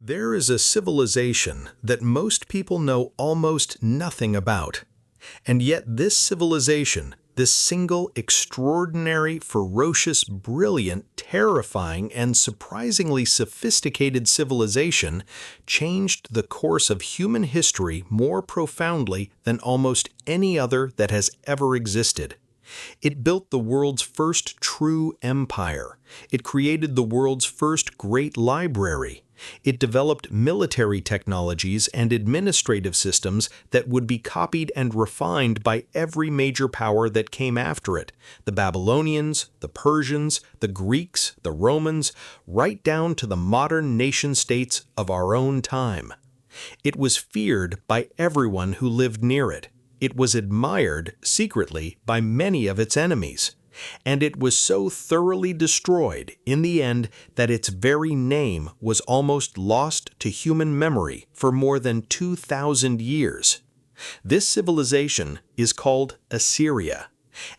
There is a civilization that most people know almost nothing about. And yet this civilization, this single, extraordinary, ferocious, brilliant, terrifying, and surprisingly sophisticated civilization changed the course of human history more profoundly than almost any other that has ever existed. It built the world's first true empire. It created the world's first great library. It developed military technologies and administrative systems that would be copied and refined by every major power that came after it: the Babylonians, the Persians, the Greeks, the Romans, right down to the modern nation-states of our own time. It was feared by everyone who lived near it. It was admired, secretly, by many of its enemies. And it was so thoroughly destroyed, in the end, that its very name was almost lost to human memory for more than 2,000 years. This civilization is called Assyria.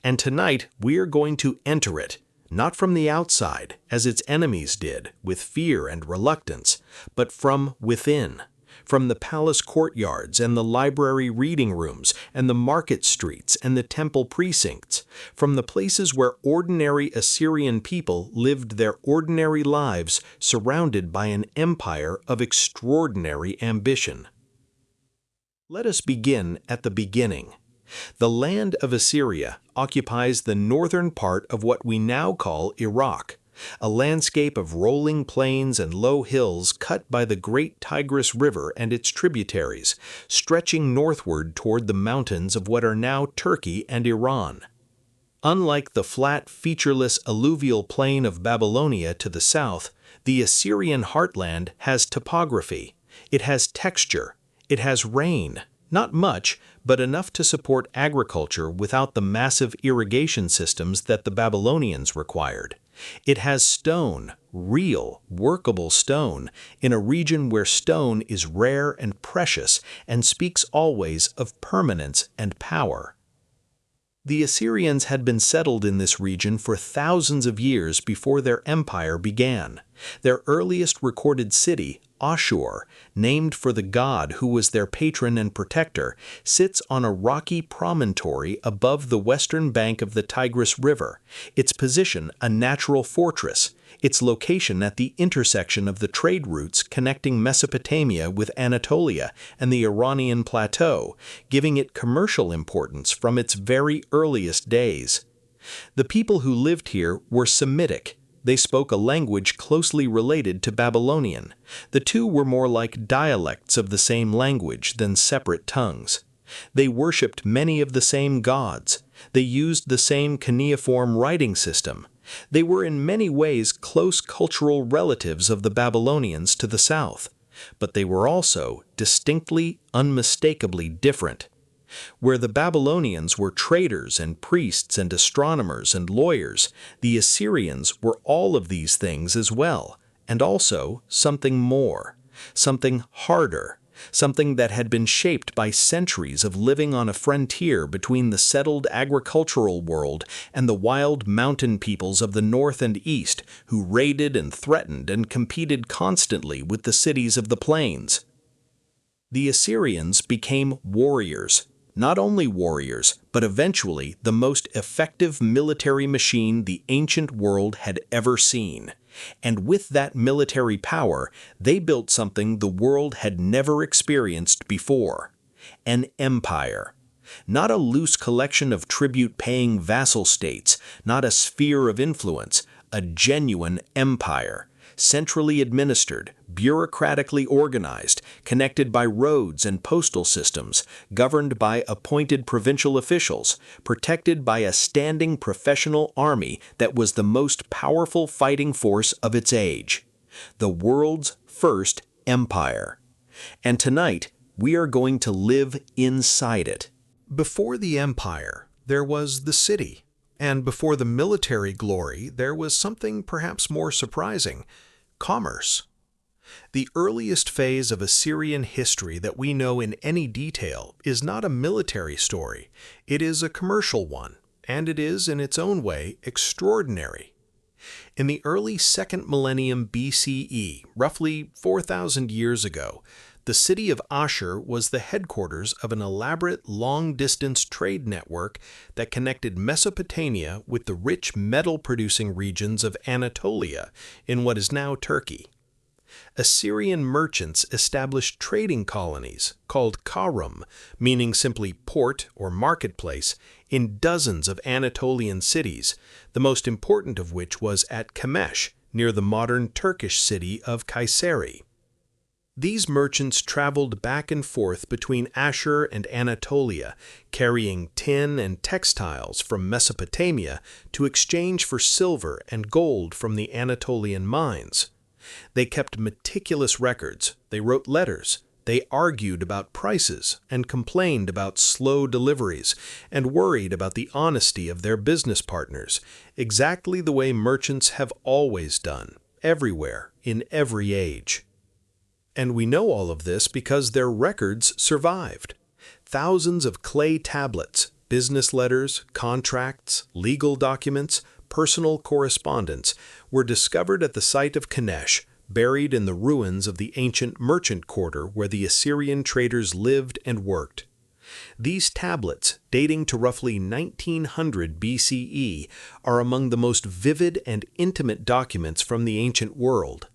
And tonight we are going to enter it, not from the outside, as its enemies did, with fear and reluctance, but from within. From the palace courtyards and the library reading rooms and the market streets and the temple precincts, from the places where ordinary Assyrian people lived their ordinary lives surrounded by an empire of extraordinary ambition. Let us begin at the beginning. The land of Assyria occupies the northern part of what we now call Iraq, a landscape of rolling plains and low hills cut by the great Tigris River and its tributaries, stretching northward toward the mountains of what are now Turkey and Iran. Unlike the flat, featureless alluvial plain of Babylonia to the south, the Assyrian heartland has topography. It has texture. It has rain. Not much, but enough to support agriculture without the massive irrigation systems that the Babylonians required. It has stone, real, workable stone, in a region where stone is rare and precious and speaks always of permanence and power. The Assyrians had been settled in this region for thousands of years before their empire began. Their earliest recorded city, Ashur, named for the god who was their patron and protector, sits on a rocky promontory above the western bank of the Tigris River, its position a natural fortress, its location at the intersection of the trade routes connecting Mesopotamia with Anatolia and the Iranian plateau, giving it commercial importance from its very earliest days. The people who lived here were Semitic. They spoke a language closely related to Babylonian. The two were more like dialects of the same language than separate tongues. They worshipped many of the same gods. They used the same cuneiform writing system. They were in many ways close cultural relatives of the Babylonians to the south. But they were also distinctly, unmistakably different. Where the Babylonians were traders and priests and astronomers and lawyers, the Assyrians were all of these things as well, and also something more, something harder, something that had been shaped by centuries of living on a frontier between the settled agricultural world and the wild mountain peoples of the north and east who raided and threatened and competed constantly with the cities of the plains. The Assyrians became warriors. Not only warriors, but eventually the most effective military machine the ancient world had ever seen. And with that military power, they built something the world had never experienced before: an empire. Not a loose collection of tribute-paying vassal states, not a sphere of influence, a genuine empire. Centrally administered, bureaucratically organized, connected by roads and postal systems, governed by appointed provincial officials, protected by a standing professional army that was the most powerful fighting force of its age. The world's first empire. And tonight, we are going to live inside it. Before the empire, there was the city. And before the military glory, there was something perhaps more surprising: commerce. The earliest phase of Assyrian history that we know in any detail is not a military story. It is a commercial one, and it is, in its own way, extraordinary. In the early 2nd millennium BCE, roughly 4,000 years ago, the city of Ashur was the headquarters of an elaborate long-distance trade network that connected Mesopotamia with the rich metal-producing regions of Anatolia in what is now Turkey. Assyrian merchants established trading colonies called karum, meaning simply port or marketplace, in dozens of Anatolian cities, the most important of which was at Kamesh, near the modern Turkish city of Kayseri. These merchants traveled back and forth between Ashur and Anatolia, carrying tin and textiles from Mesopotamia to exchange for silver and gold from the Anatolian mines. They kept meticulous records, they wrote letters, they argued about prices and complained about slow deliveries and worried about the honesty of their business partners, exactly the way merchants have always done, everywhere, in every age. And we know all of this because their records survived. Thousands of clay tablets, business letters, contracts, legal documents, personal correspondence were discovered at the site of Kanesh, buried in the ruins of the ancient merchant quarter where the Assyrian traders lived and worked. These tablets, dating to roughly 1900 BCE, are among the most vivid and intimate documents from the ancient world.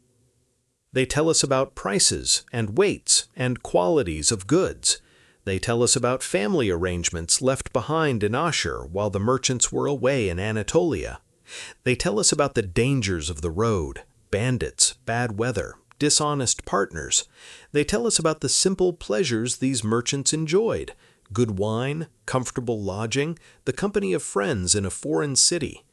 They tell us about prices and weights and qualities of goods. They tell us about family arrangements left behind in Ashur while the merchants were away in Anatolia. They tell us about the dangers of the road, bandits, bad weather, dishonest partners. They tell us about the simple pleasures these merchants enjoyed: good wine, comfortable lodging, the company of friends in a foreign city.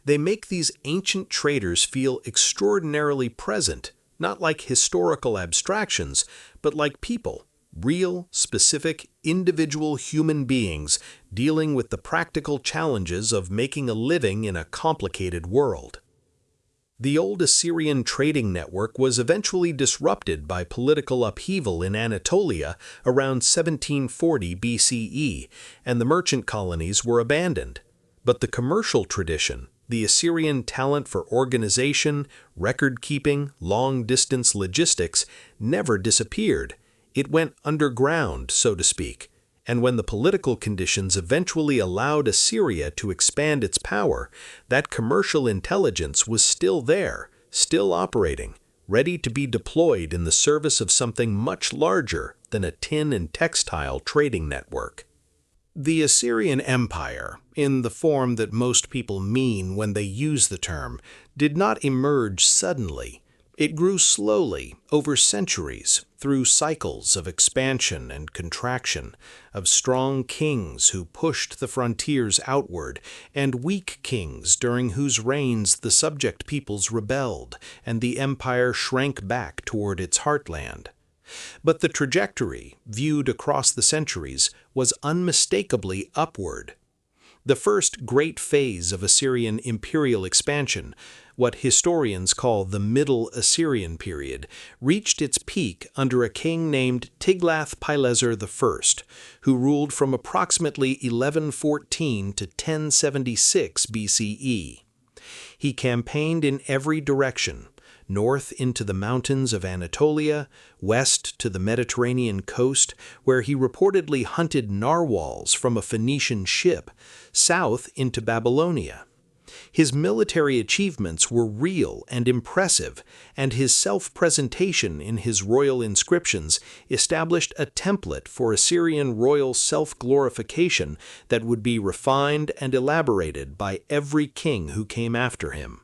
They make these ancient traders feel extraordinarily present, not like historical abstractions, but like people, real, specific, individual human beings dealing with the practical challenges of making a living in a complicated world. The old Assyrian trading network was eventually disrupted by political upheaval in Anatolia around 1740 BCE, and the merchant colonies were abandoned. But the commercial tradition, the Assyrian talent for organization, record-keeping, long-distance logistics, never disappeared. It went underground, so to speak, and when the political conditions eventually allowed Assyria to expand its power, that commercial intelligence was still there, still operating, ready to be deployed in the service of something much larger than a tin and textile trading network. The Assyrian Empire, in the form that most people mean when they use the term, did not emerge suddenly. It grew slowly, over centuries, through cycles of expansion and contraction, of strong kings who pushed the frontiers outward, and weak kings during whose reigns the subject peoples rebelled, and the empire shrank back toward its heartland. But the trajectory, viewed across the centuries, was unmistakably upward. The first great phase of Assyrian imperial expansion, what historians call the Middle Assyrian period, reached its peak under a king named Tiglath-Pileser I, who ruled from approximately 1114 to 1076 BCE. He campaigned in every direction, north into the mountains of Anatolia, west to the Mediterranean coast, where he reportedly hunted narwhals from a Phoenician ship, south into Babylonia. His military achievements were real and impressive, and his self-presentation in his royal inscriptions established a template for Assyrian royal self-glorification that would be refined and elaborated by every king who came after him.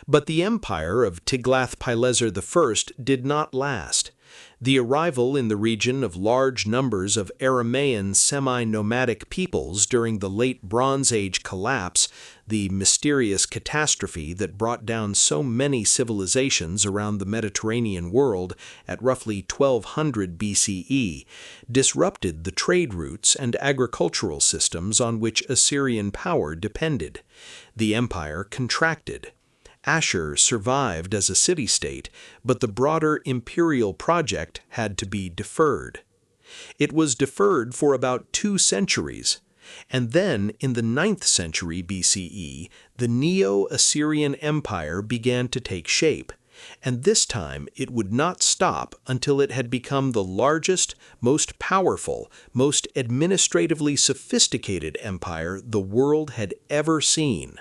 But the empire of Tiglath-Pileser I did not last. The arrival in the region of large numbers of Aramaean semi-nomadic peoples during the late Bronze Age collapse, the mysterious catastrophe that brought down so many civilizations around the Mediterranean world at roughly 1200 BCE, disrupted the trade routes and agricultural systems on which Assyrian power depended. The empire contracted. Ashur survived as a city-state, but the broader imperial project had to be deferred. It was deferred for about 2 centuries. And then, in the 9th century BCE, the Neo-Assyrian Empire began to take shape, and this time it would not stop until it had become the largest, most powerful, most administratively sophisticated empire the world had ever seen.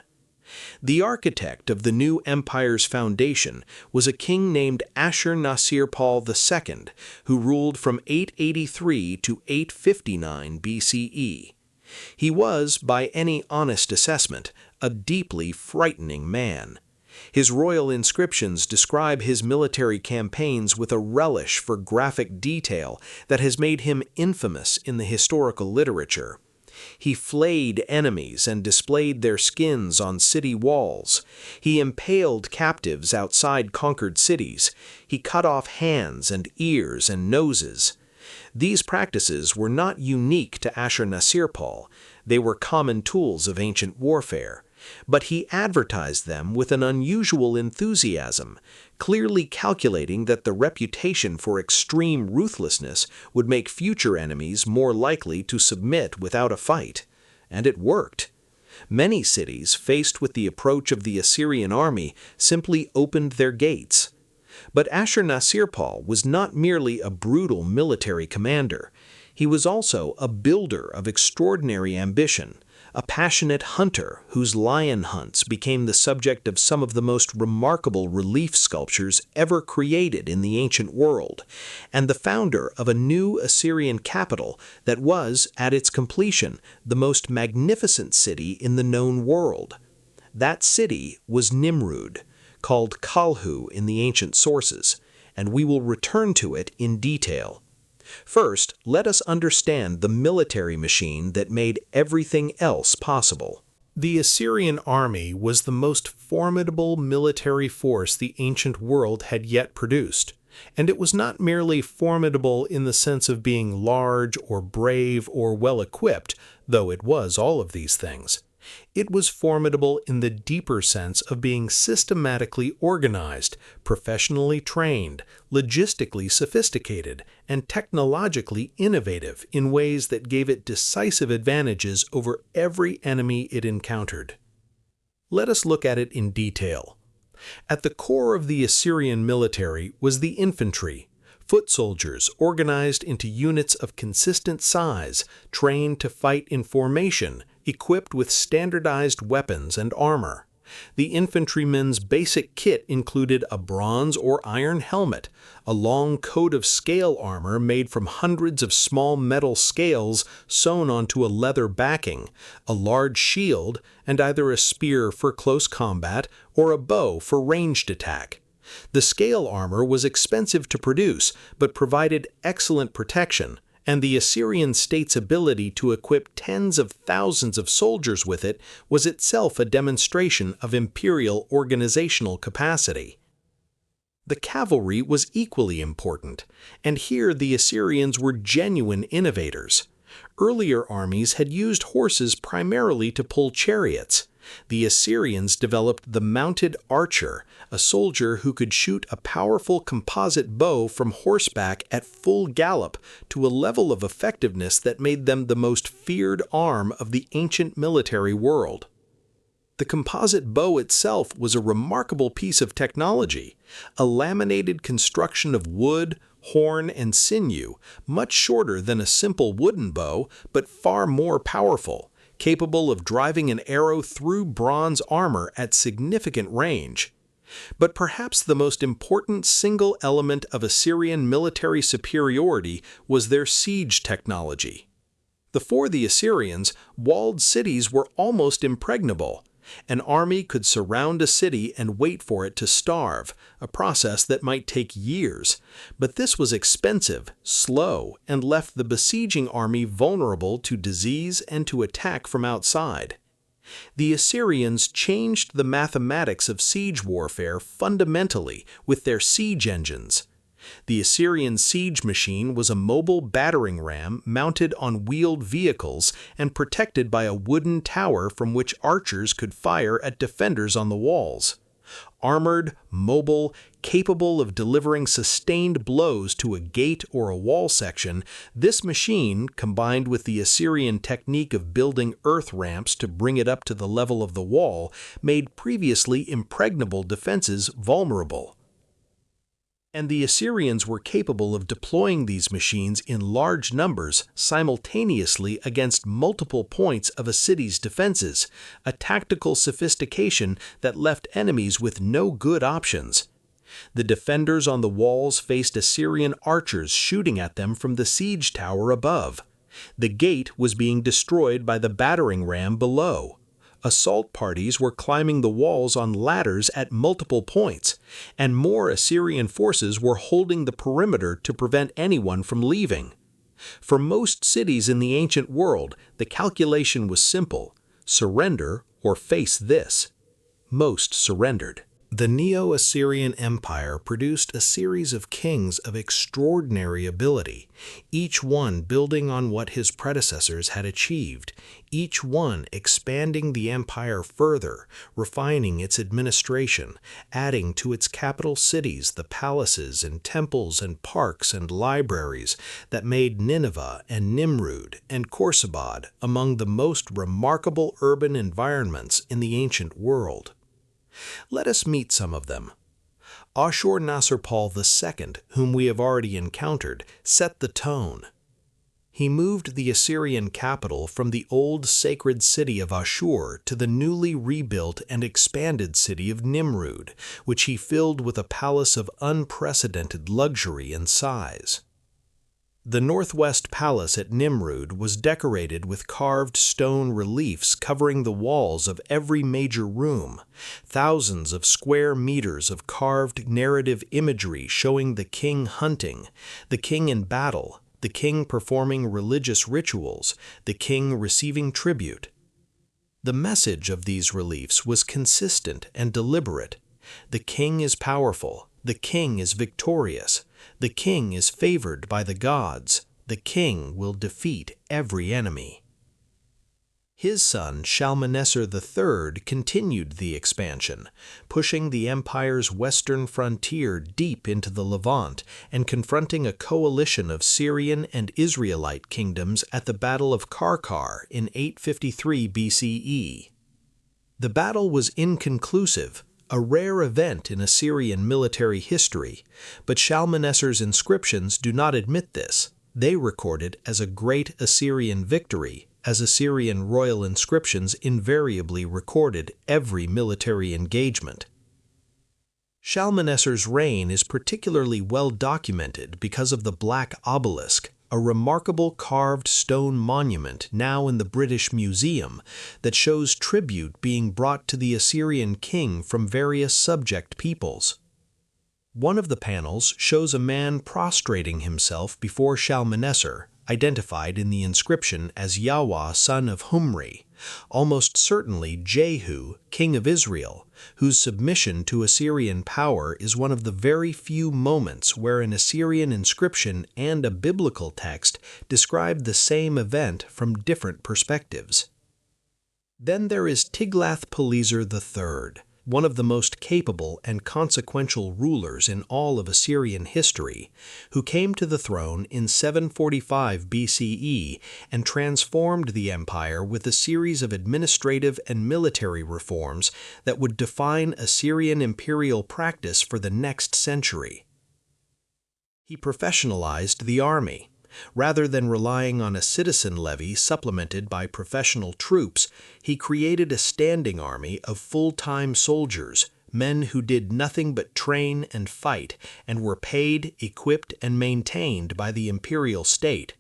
The architect of the new empire's foundation was a king named Ashurnasirpal II, who ruled from 883 to 859 BCE. He was, by any honest assessment, a deeply frightening man. His royal inscriptions describe his military campaigns with a relish for graphic detail that has made him infamous in the historical literature. He flayed enemies and displayed their skins on city walls. He impaled captives outside conquered cities. He cut off hands and ears and noses. These practices were not unique to Ashurnasirpal. They were common tools of ancient warfare. But he advertised them with an unusual enthusiasm, clearly calculating that the reputation for extreme ruthlessness would make future enemies more likely to submit without a fight. And it worked. Many cities, faced with the approach of the Assyrian army, simply opened their gates. But Ashurnasirpal was not merely a brutal military commander. He was also a builder of extraordinary ambition, a passionate hunter whose lion hunts became the subject of some of the most remarkable relief sculptures ever created in the ancient world, and the founder of a new Assyrian capital that was, at its completion, the most magnificent city in the known world. That city was Nimrud, called Kalhu in the ancient sources, and we will return to it in detail. First, let us understand the military machine that made everything else possible. The Assyrian army was the most formidable military force the ancient world had yet produced, and it was not merely formidable in the sense of being large or brave or well-equipped, though it was all of these things. It was formidable in the deeper sense of being systematically organized, professionally trained, logistically sophisticated, and technologically innovative in ways that gave it decisive advantages over every enemy it encountered. Let us look at it in detail. At the core of the Assyrian military was the infantry, foot soldiers organized into units of consistent size, trained to fight in formation, equipped with standardized weapons and armor. The infantrymen's basic kit included a bronze or iron helmet, a long coat of scale armor made from hundreds of small metal scales sewn onto a leather backing, a large shield, and either a spear for close combat or a bow for ranged attack. The scale armor was expensive to produce, but provided excellent protection, and the Assyrian state's ability to equip tens of thousands of soldiers with it was itself a demonstration of imperial organizational capacity. The cavalry was equally important, and here the Assyrians were genuine innovators. Earlier armies had used horses primarily to pull chariots. The Assyrians developed the mounted archer, a soldier who could shoot a powerful composite bow from horseback at full gallop to a level of effectiveness that made them the most feared arm of the ancient military world. The composite bow itself was a remarkable piece of technology, a laminated construction of wood, horn, and sinew, much shorter than a simple wooden bow, but far more powerful, capable of driving an arrow through bronze armor at significant range. But perhaps the most important single element of Assyrian military superiority was their siege technology. Before the Assyrians, walled cities were almost impregnable. An army could surround a city and wait for it to starve, a process that might take years. But this was expensive, slow, and left the besieging army vulnerable to disease and to attack from outside. The Assyrians changed the mathematics of siege warfare fundamentally with their siege engines. The Assyrian siege machine was a mobile battering ram mounted on wheeled vehicles and protected by a wooden tower from which archers could fire at defenders on the walls. Armored, mobile, capable of delivering sustained blows to a gate or a wall section, this machine, combined with the Assyrian technique of building earth ramps to bring it up to the level of the wall, made previously impregnable defenses vulnerable. And the Assyrians were capable of deploying these machines in large numbers simultaneously against multiple points of a city's defenses, a tactical sophistication that left enemies with no good options. The defenders on the walls faced Assyrian archers shooting at them from the siege tower above. The gate was being destroyed by the battering ram below. Assault parties were climbing the walls on ladders at multiple points, and more Assyrian forces were holding the perimeter to prevent anyone from leaving. For most cities in the ancient world, the calculation was simple: surrender or face this. Most surrendered. The Neo-Assyrian Empire produced a series of kings of extraordinary ability, each one building on what his predecessors had achieved, each one expanding the empire further, refining its administration, adding to its capital cities the palaces and temples and parks and libraries that made Nineveh and Nimrud and Khorsabad among the most remarkable urban environments in the ancient world. Let us meet some of them. Ashur-Nasir-Pal II, whom we have already encountered, set the tone. He moved the Assyrian capital from the old sacred city of Ashur to the newly rebuilt and expanded city of Nimrud, which he filled with a palace of unprecedented luxury and size. The Northwest Palace at Nimrud was decorated with carved stone reliefs covering the walls of every major room, thousands of square meters of carved narrative imagery showing the king hunting, the king in battle, the king performing religious rituals, the king receiving tribute. The message of these reliefs was consistent and deliberate. The king is powerful. The king is victorious. The king is favored by the gods. The king will defeat every enemy. His son Shalmaneser III continued the expansion, pushing the empire's western frontier deep into the Levant and confronting a coalition of Syrian and Israelite kingdoms at the Battle of Karkar in 853 BCE. The battle was inconclusive, a rare event in Assyrian military history, but Shalmaneser's inscriptions do not admit this. They record it as a great Assyrian victory, as Assyrian royal inscriptions invariably recorded every military engagement. Shalmaneser's reign is particularly well documented because of the Black Obelisk, a remarkable carved stone monument now in the British Museum that shows tribute being brought to the Assyrian king from various subject peoples. One of the panels shows a man prostrating himself before Shalmaneser, identified in the inscription as Yahweh son of Humri, almost certainly Jehu, king of Israel, whose submission to Assyrian power is one of the very few moments where an Assyrian inscription and a biblical text describe the same event from different perspectives. Then there is Tiglath-Pileser III, one of the most capable and consequential rulers in all of Assyrian history, who came to the throne in 745 BCE and transformed the empire with a series of administrative and military reforms that would define Assyrian imperial practice for the next century. He professionalized the army. Rather than relying on a citizen levy supplemented by professional troops, he created a standing army of full-time soldiers, men who did nothing but train and fight, and were paid, equipped, and maintained by the imperial state.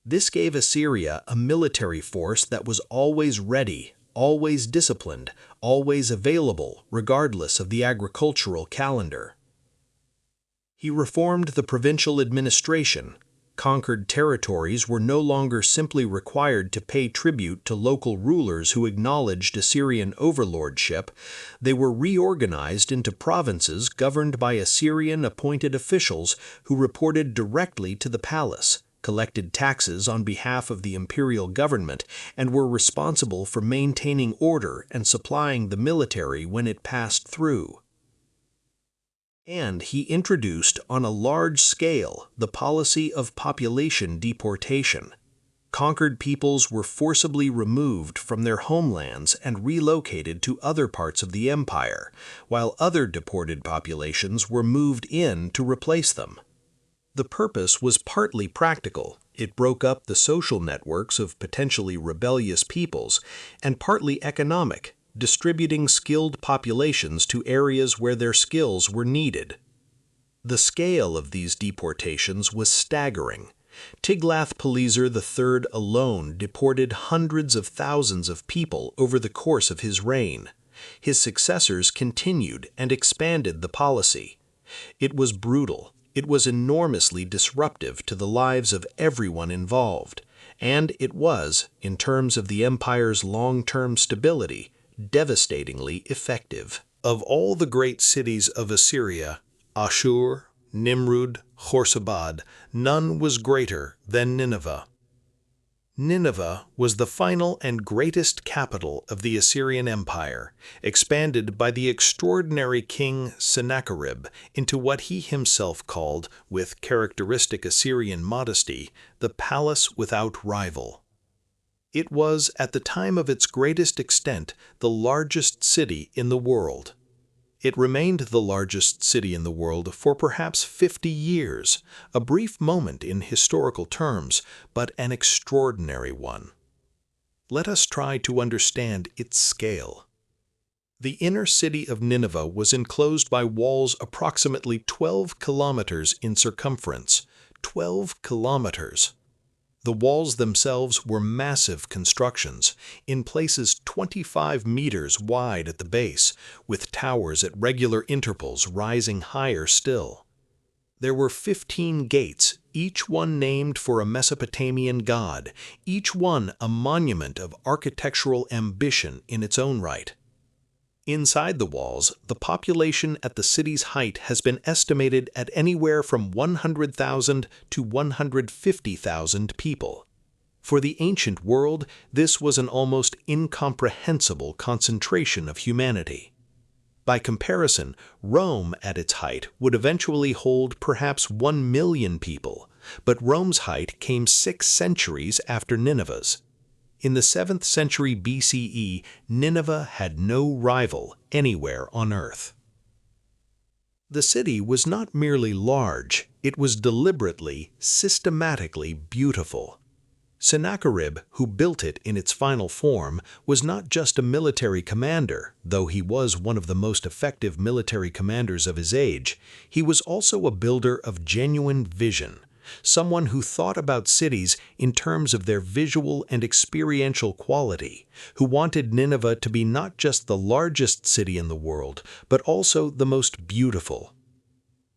This gave Assyria a military force that was always ready, always disciplined, always available, regardless of the agricultural calendar. He reformed the provincial administration. Conquered territories were no longer simply required to pay tribute to local rulers who acknowledged Assyrian overlordship. They were reorganized into provinces governed by Assyrian-appointed officials who reported directly to the palace, collected taxes on behalf of the imperial government, and were responsible for maintaining order and supplying the military when it passed through. And he introduced on a large scale the policy of population deportation. Conquered peoples were forcibly removed from their homelands and relocated to other parts of the empire, while other deported populations were moved in to replace them. The purpose was partly practical. It broke up the social networks of potentially rebellious peoples, and partly economic, distributing skilled populations to areas where their skills were needed. The scale of these deportations was staggering. Tiglath-Pileser III alone deported hundreds of thousands of people over the course of his reign. His successors continued and expanded the policy. It was brutal. It was enormously disruptive to the lives of everyone involved, and it was, in terms of the empire's long-term stability, devastatingly effective. Of all the great cities of Assyria, Ashur, Nimrud, Khorsabad, none was greater than Nineveh. Nineveh was the final and greatest capital of the Assyrian Empire, expanded by the extraordinary king Sennacherib into what he himself called, with characteristic Assyrian modesty, the palace without rival. It was, at the time of its greatest extent, the largest city in the world. It remained the largest city in the world for perhaps 50 years, a brief moment in historical terms, but an extraordinary one. Let us try to understand its scale. The inner city of Nineveh was enclosed by walls approximately 12 kilometers in circumference. 12 kilometers! The walls themselves were massive constructions, in places 25 meters wide at the base, with towers at regular intervals rising higher still. There were 15 gates, each one named for a Mesopotamian god, each one a monument of architectural ambition in its own right. Inside the walls, the population at the city's height has been estimated at anywhere from 100,000 to 150,000 people. For the ancient world, this was an almost incomprehensible concentration of humanity. By comparison, Rome at its height would eventually hold perhaps 1 million people, but Rome's height came 6 centuries after Nineveh's. In the 7th century BCE, Nineveh had no rival anywhere on earth. The city was not merely large, it was deliberately, systematically beautiful. Sennacherib, who built it in its final form, was not just a military commander, though he was one of the most effective military commanders of his age. He was also a builder of genuine vision, someone who thought about cities in terms of their visual and experiential quality, who wanted Nineveh to be not just the largest city in the world, but also the most beautiful.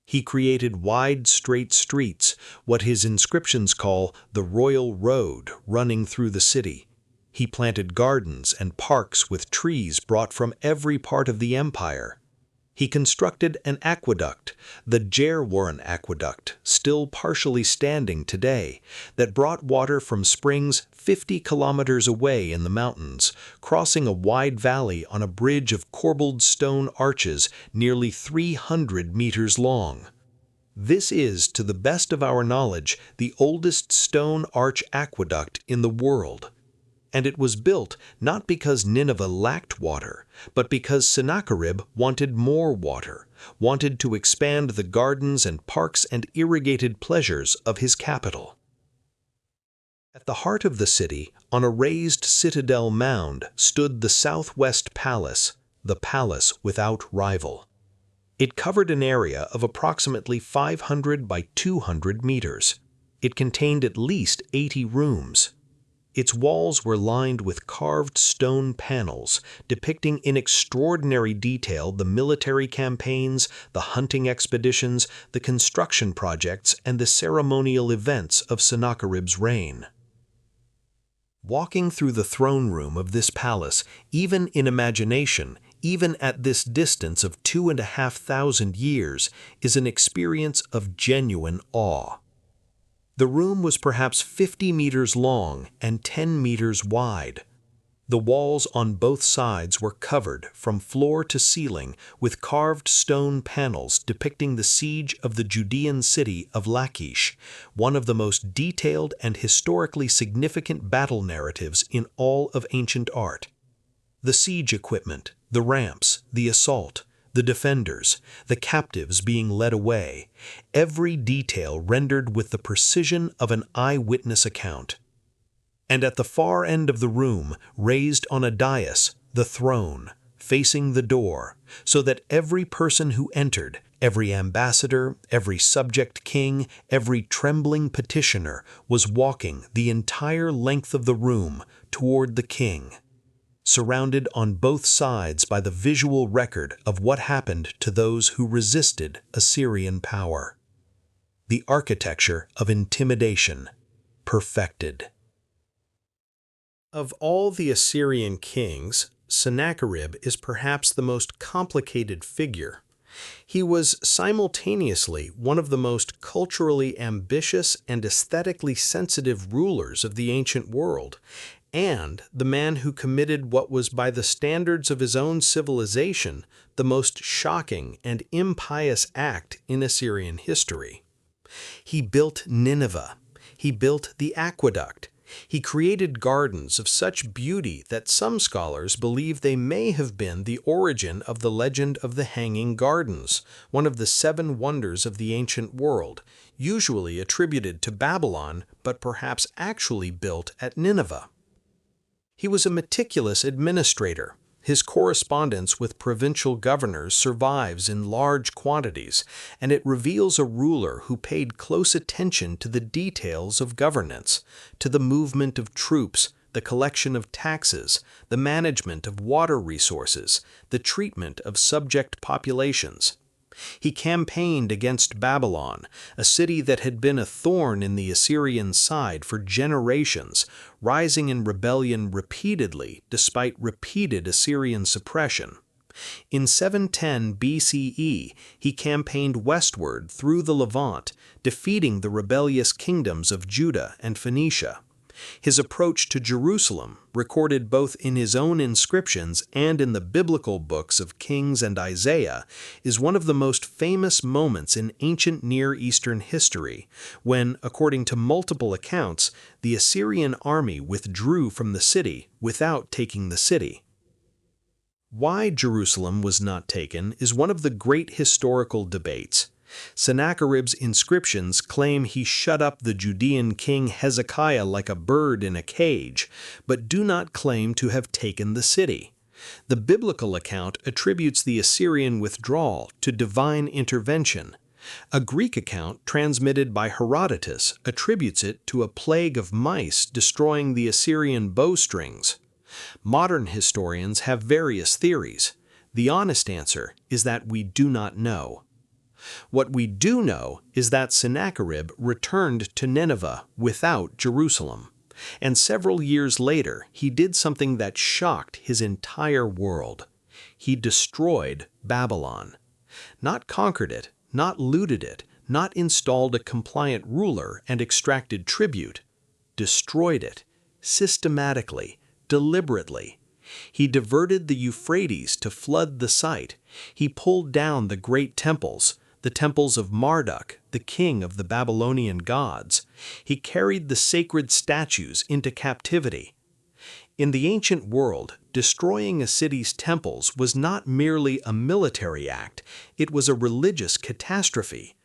He created wide, straight streets, what his inscriptions call the Royal Road, running through the city. He planted gardens and parks with trees brought from every part of the empire. He constructed an aqueduct, the Jerwarren Aqueduct, still partially standing today, that brought water from springs 50 kilometers away in the mountains, crossing a wide valley on a bridge of corbelled stone arches nearly 300 meters long. This is, to the best of our knowledge, the oldest stone arch aqueduct in the world. And it was built not because Nineveh lacked water, but because Sennacherib wanted more water, wanted to expand the gardens and parks and irrigated pleasures of his capital. At the heart of the city, on a raised citadel mound, stood the Southwest Palace, the palace without rival. It covered an area of approximately 500 by 200 meters. It contained at least 80 rooms. Its walls were lined with carved stone panels depicting in extraordinary detail the military campaigns, the hunting expeditions, the construction projects, and the ceremonial events of Sennacherib's reign. Walking through the throne room of this palace, even in imagination, even at this distance of 2,500 years, is an experience of genuine awe. The room was perhaps 50 meters long and 10 meters wide. The walls on both sides were covered from floor to ceiling with carved stone panels depicting the siege of the Judean city of Lachish, one of the most detailed and historically significant battle narratives in all of ancient art. The siege equipment, the ramps, the assault, the defenders, the captives being led away, every detail rendered with the precision of an eyewitness account. And at the far end of the room, raised on a dais, the throne, facing the door, so that every person who entered, every ambassador, every subject king, every trembling petitioner, was walking the entire length of the room toward the king, surrounded on both sides by the visual record of what happened to those who resisted Assyrian power. The architecture of intimidation, perfected. Of all the Assyrian kings, Sennacherib is perhaps the most complicated figure. He was simultaneously one of the most culturally ambitious and aesthetically sensitive rulers of the ancient world, and the man who committed what was by the standards of his own civilization the most shocking and impious act in Assyrian history. He built Nineveh. He built the aqueduct. He created gardens of such beauty that some scholars believe they may have been the origin of the legend of the Hanging Gardens, one of the 7 wonders of the ancient world, usually attributed to Babylon but perhaps actually built at Nineveh. He was a meticulous administrator. His correspondence with provincial governors survives in large quantities, and it reveals a ruler who paid close attention to the details of governance, to the movement of troops, the collection of taxes, the management of water resources, the treatment of subject populations. He campaigned against Babylon, a city that had been a thorn in the Assyrian side for generations, rising in rebellion repeatedly despite repeated Assyrian suppression. In 710 BCE, he campaigned westward through the Levant, defeating the rebellious kingdoms of Judah and Phoenicia. His approach to Jerusalem, recorded both in his own inscriptions and in the biblical books of Kings and Isaiah, is one of the most famous moments in ancient Near Eastern history, when, according to multiple accounts, the Assyrian army withdrew from the city without taking the city. Why Jerusalem was not taken is one of the great historical debates. Sennacherib's inscriptions claim he shut up the Judean king Hezekiah like a bird in a cage, but do not claim to have taken the city. The biblical account attributes the Assyrian withdrawal to divine intervention. A Greek account transmitted by Herodotus attributes it to a plague of mice destroying the Assyrian bowstrings. Modern historians have various theories. The honest answer is that we do not know. What we do know is that Sennacherib returned to Nineveh without Jerusalem, and several years later he did something that shocked his entire world. He destroyed Babylon. Not conquered it, not looted it, not installed a compliant ruler and extracted tribute. Destroyed it, systematically, deliberately. He diverted the Euphrates to flood the site. He pulled down the great temples, the temples of Marduk, the king of the Babylonian gods. He carried the sacred statues into captivity. In the ancient world, destroying a city's temples was not merely a military act, it was a religious catastrophe.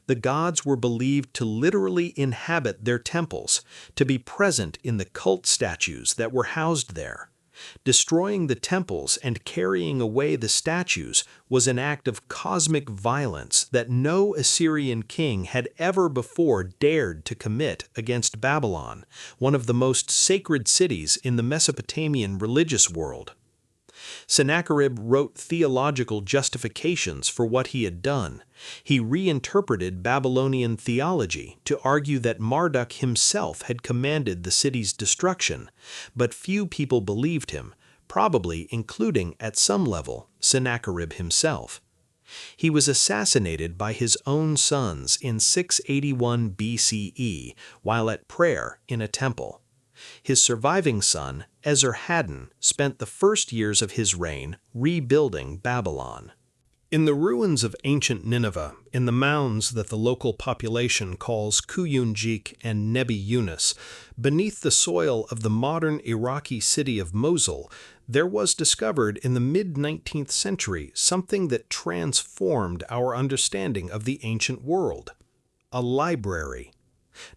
The gods were believed to literally inhabit their temples, to be present in the cult statues that were housed there. Destroying the temples and carrying away the statues was an act of cosmic violence that no Assyrian king had ever before dared to commit against Babylon, one of the most sacred cities in the Mesopotamian religious world. Sennacherib wrote theological justifications for what he had done. He reinterpreted Babylonian theology to argue that Marduk himself had commanded the city's destruction, but few people believed him, probably including, at some level, Sennacherib himself. He was assassinated by his own sons in 681 BCE while at prayer in a temple. His surviving son, Esarhaddon, spent the first years of his reign rebuilding Babylon. In the ruins of ancient Nineveh, in the mounds that the local population calls Kuyunjik and Nebi Yunus, beneath the soil of the modern Iraqi city of Mosul, there was discovered in the mid-19th century something that transformed our understanding of the ancient world: a library.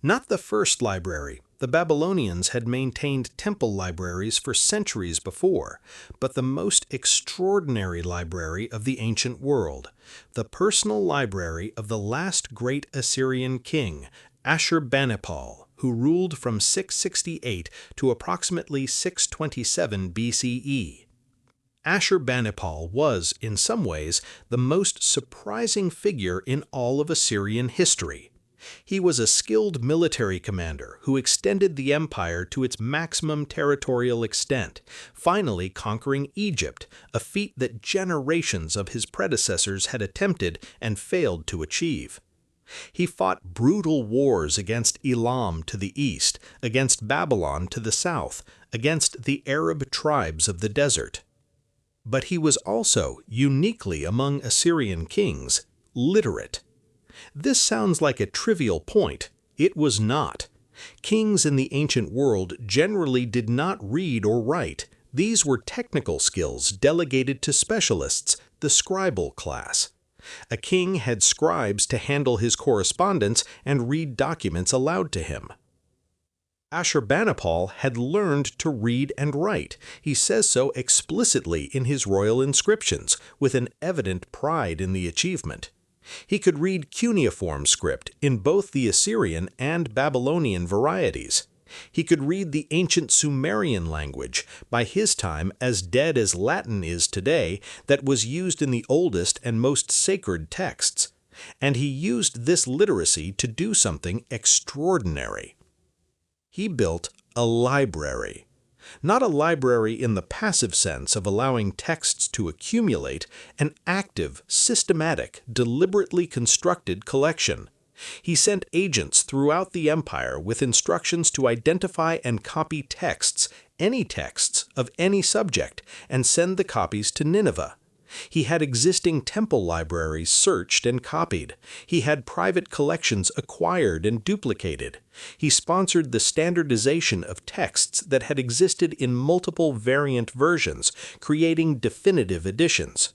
Not the first library. The Babylonians had maintained temple libraries for centuries before, but the most extraordinary library of the ancient world, the personal library of the last great Assyrian king, Ashurbanipal, who ruled from 668 to approximately 627 BCE. Ashurbanipal was, in some ways, the most surprising figure in all of Assyrian history. He was a skilled military commander who extended the empire to its maximum territorial extent, finally conquering Egypt, a feat that generations of his predecessors had attempted and failed to achieve. He fought brutal wars against Elam to the east, against Babylon to the south, against the Arab tribes of the desert. But he was also, uniquely among Assyrian kings, literate. This sounds like a trivial point. It was not. Kings in the ancient world generally did not read or write. These were technical skills delegated to specialists, the scribal class. A king had scribes to handle his correspondence and read documents aloud to him. Ashurbanipal had learned to read and write. He says so explicitly in his royal inscriptions, with an evident pride in the achievement. He could read cuneiform script in both the Assyrian and Babylonian varieties. He could read the ancient Sumerian language, by his time as dead as Latin is today, that was used in the oldest and most sacred texts. And he used this literacy to do something extraordinary. He built a library. Not a library in the passive sense of allowing texts to accumulate, an active, systematic, deliberately constructed collection. He sent agents throughout the empire with instructions to identify and copy texts, any texts of any subject, and send the copies to Nineveh. He had existing temple libraries searched and copied. He had private collections acquired and duplicated. He sponsored the standardization of texts that had existed in multiple variant versions, creating definitive editions.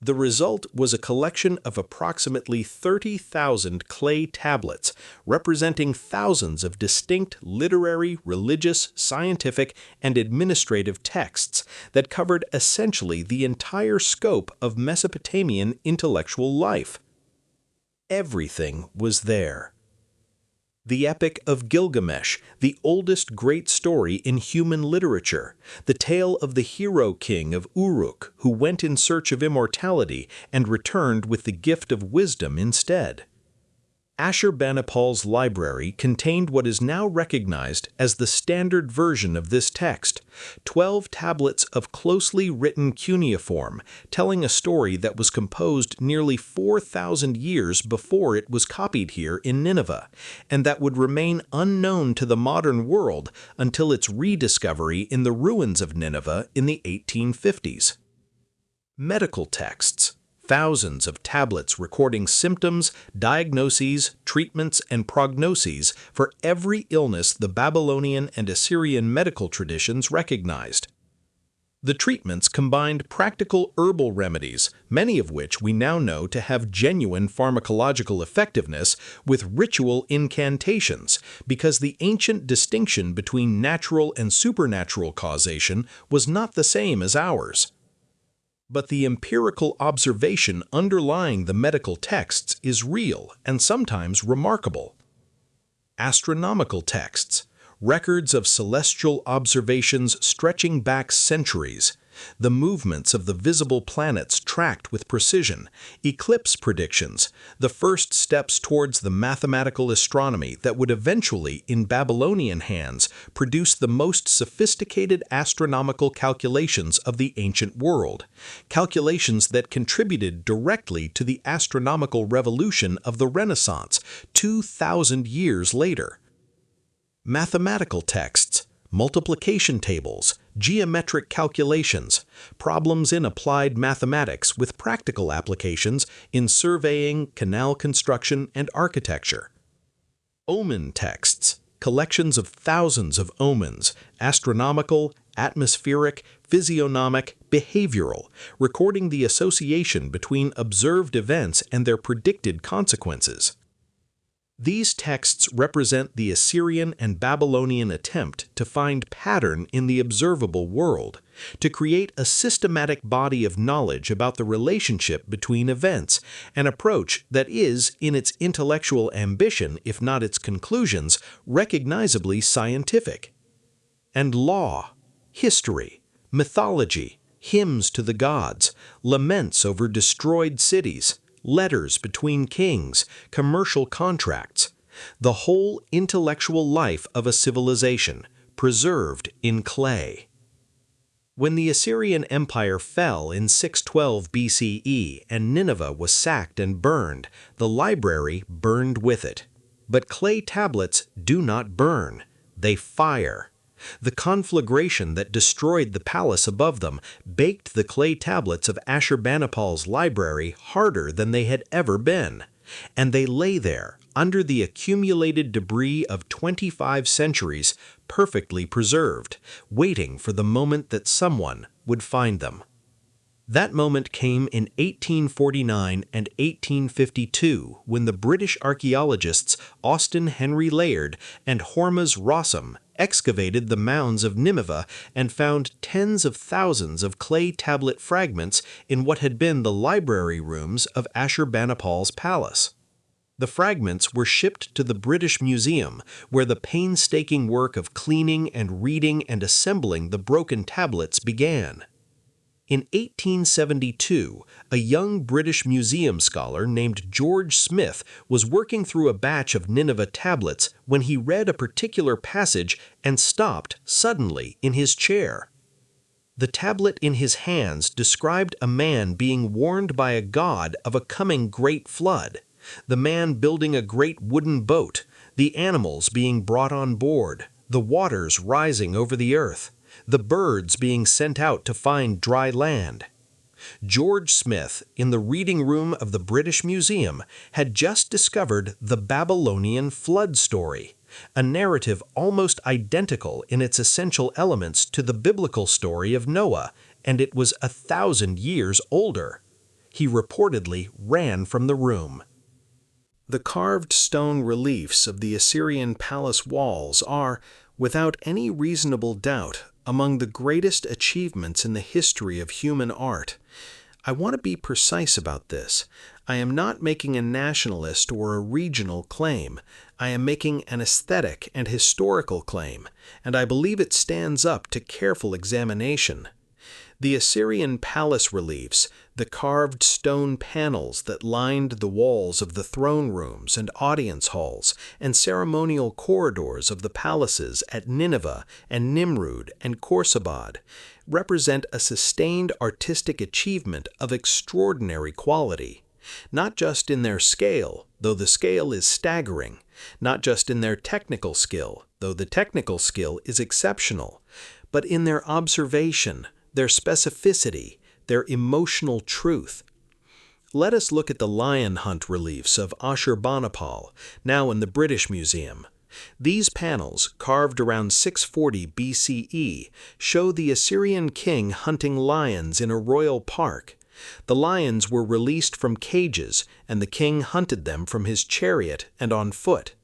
The result was a collection of approximately 30,000 clay tablets, representing thousands of distinct literary, religious, scientific, and administrative texts that covered essentially the entire scope of Mesopotamian intellectual life. Everything was there. The Epic of Gilgamesh, the oldest great story in human literature, the tale of the hero king of Uruk who went in search of immortality and returned with the gift of wisdom instead. Ashurbanipal's library contained what is now recognized as the standard version of this text, 12 tablets of closely written cuneiform, telling a story that was composed nearly 4,000 years before it was copied here in Nineveh, and that would remain unknown to the modern world until its rediscovery in the ruins of Nineveh in the 1850s. Medical texts. Thousands of tablets recording symptoms, diagnoses, treatments, and prognoses for every illness the Babylonian and Assyrian medical traditions recognized. The treatments combined practical herbal remedies, many of which we now know to have genuine pharmacological effectiveness, with ritual incantations, because the ancient distinction between natural and supernatural causation was not the same as ours. But the empirical observation underlying the medical texts is real and sometimes remarkable. Astronomical texts, records of celestial observations stretching back centuries, the movements of the visible planets tracked with precision, eclipse predictions, the first steps towards the mathematical astronomy that would eventually, in Babylonian hands, produce the most sophisticated astronomical calculations of the ancient world, calculations that contributed directly to the astronomical revolution of the Renaissance 2,000 years later. Mathematical texts, multiplication tables, geometric calculations, problems in applied mathematics with practical applications in surveying, canal construction, and architecture. Omen texts, collections of thousands of omens, astronomical, atmospheric, physiognomic, behavioral, recording the association between observed events and their predicted consequences. These texts represent the Assyrian and Babylonian attempt to find pattern in the observable world, to create a systematic body of knowledge about the relationship between events, an approach that is, in its intellectual ambition, if not its conclusions, recognizably scientific. And law, history, mythology, hymns to the gods, laments over destroyed cities, letters between kings, commercial contracts, the whole intellectual life of a civilization, preserved in clay. When the Assyrian Empire fell in 612 BCE and Nineveh was sacked and burned, the library burned with it. But clay tablets do not burn, they fire. The conflagration that destroyed the palace above them baked the clay tablets of Ashurbanipal's library harder than they had ever been, and they lay there, under the accumulated debris of 25 centuries, perfectly preserved, waiting for the moment that someone would find them. That moment came in 1849 and 1852 when the British archaeologists Austen Henry Layard and Hormuz Rossum excavated the mounds of Nineveh and found tens of thousands of clay tablet fragments in what had been the library rooms of Ashurbanipal's palace. The fragments were shipped to the British Museum, where the painstaking work of cleaning and reading and assembling the broken tablets began. In 1872, a young British museum scholar named George Smith was working through a batch of Nineveh tablets when he read a particular passage and stopped suddenly in his chair. The tablet in his hands described a man being warned by a god of a coming great flood, the man building a great wooden boat, the animals being brought on board, the waters rising over the earth, the birds being sent out to find dry land. George Smith, in the reading room of the British Museum, had just discovered the Babylonian flood story, a narrative almost identical in its essential elements to the biblical story of Noah, and it was 1,000 years older. He reportedly ran from the room. The carved stone reliefs of the Assyrian palace walls are, without any reasonable doubt, among the greatest achievements in the history of human art. I want to be precise about this. I am not making a nationalist or a regional claim. I am making an aesthetic and historical claim, and I believe it stands up to careful examination. The Assyrian palace reliefs, the carved stone panels that lined the walls of the throne rooms and audience halls and ceremonial corridors of the palaces at Nineveh and Nimrud and Khorsabad, represent a sustained artistic achievement of extraordinary quality, not just in their scale, though the scale is staggering, not just in their technical skill, though the technical skill is exceptional, but in their observation, their specificity, their emotional truth. Let us look at the lion hunt reliefs of Ashurbanipal, now in the British Museum. These panels, carved around 640 BCE, show the Assyrian king hunting lions in a royal park. The lions were released from cages, and the king hunted them from his chariot and on foot.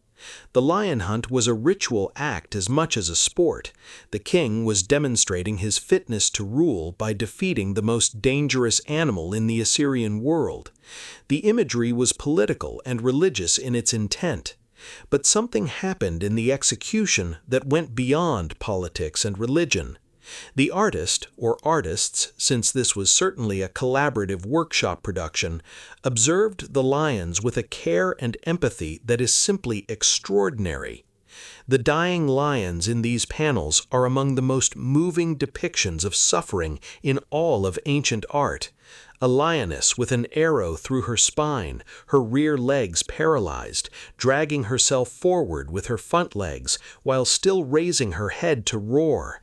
The lion hunt was a ritual act as much as a sport. The king was demonstrating his fitness to rule by defeating the most dangerous animal in the Assyrian world. The imagery was political and religious in its intent. But something happened in the execution that went beyond politics and religion. The artist, or artists, since this was certainly a collaborative workshop production, observed the lions with a care and empathy that is simply extraordinary. The dying lions in these panels are among the most moving depictions of suffering in all of ancient art. A lioness with an arrow through her spine, her rear legs paralyzed, dragging herself forward with her front legs while still raising her head to roar.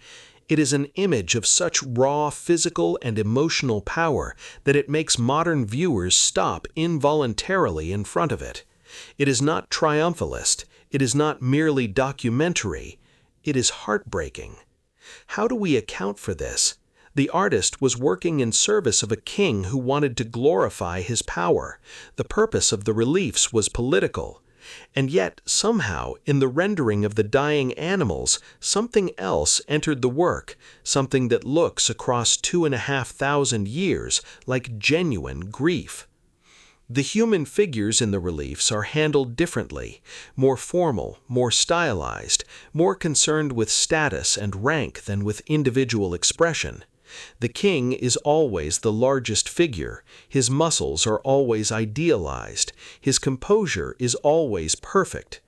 It is an image of such raw physical and emotional power that it makes modern viewers stop involuntarily in front of it. It is not triumphalist. It is not merely documentary. It is heartbreaking. How do we account for this? The artist was working in service of a king who wanted to glorify his power. The purpose of the reliefs was political. And yet, somehow, in the rendering of the dying animals, something else entered the work, something that looks across 2,500 years like genuine grief. The human figures in the reliefs are handled differently, more formal, more stylized, more concerned with status and rank than with individual expression. The king is always the largest figure, his muscles are always idealized, his composure is always perfect.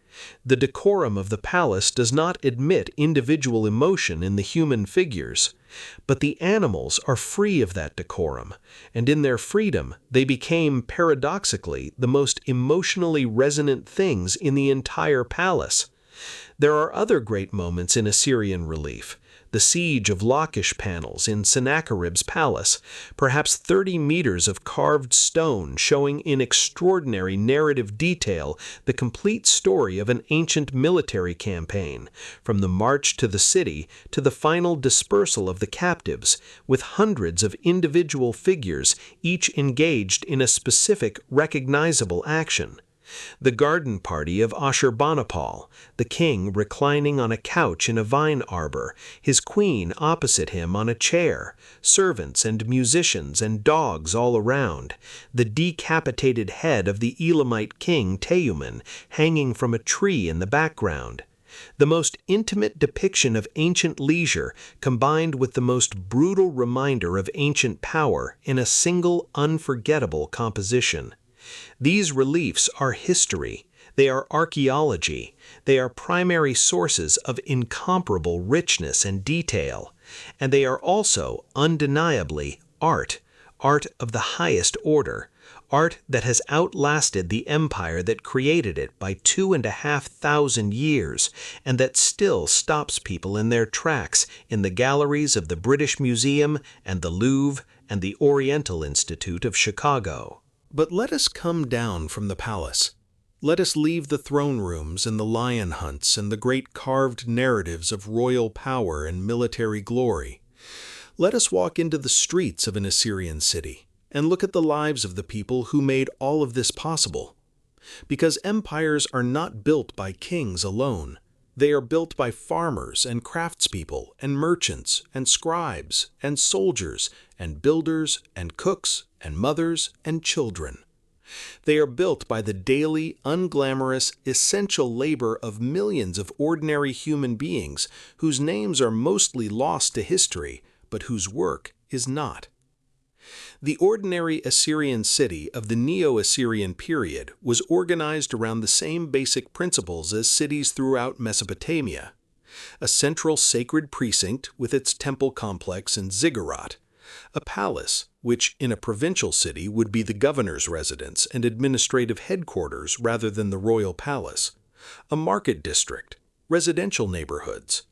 The decorum of the palace does not admit individual emotion in the human figures. But the animals are free of that decorum, and in their freedom they became, paradoxically, the most emotionally resonant things in the entire palace. There are other great moments in Assyrian relief. The siege of Lachish panels in Sennacherib's palace, perhaps 30 meters of carved stone showing in extraordinary narrative detail the complete story of an ancient military campaign, from the march to the city to the final dispersal of the captives, with hundreds of individual figures, each engaged in a specific, recognizable action. The garden party of Ashurbanipal, the king reclining on a couch in a vine arbor, his queen opposite him on a chair, servants and musicians and dogs all around, the decapitated head of the Elamite king Teuman hanging from a tree in the background. The most intimate depiction of ancient leisure combined with the most brutal reminder of ancient power in a single unforgettable composition. These reliefs are history, they are archaeology, they are primary sources of incomparable richness and detail, and they are also, undeniably, art, art of the highest order, art that has outlasted the empire that created it by 2,500 years, and that still stops people in their tracks in the galleries of the British Museum and the Louvre and the Oriental Institute of Chicago. But let us come down from the palace. Let us leave the throne rooms and the lion hunts and the great carved narratives of royal power and military glory. Let us walk into the streets of an Assyrian city and look at the lives of the people who made all of this possible. Because empires are not built by kings alone. They are built by farmers and craftspeople and merchants and scribes and soldiers and builders and cooks and mothers and children. They are built by the daily, unglamorous, essential labor of millions of ordinary human beings whose names are mostly lost to history, but whose work is not. The ordinary Assyrian city of the Neo-Assyrian period was organized around the same basic principles as cities throughout Mesopotamia. A central sacred precinct with its temple complex and ziggurat, a palace, which in a provincial city would be the governor's residence and administrative headquarters rather than the royal palace, a market district, residential neighborhoods.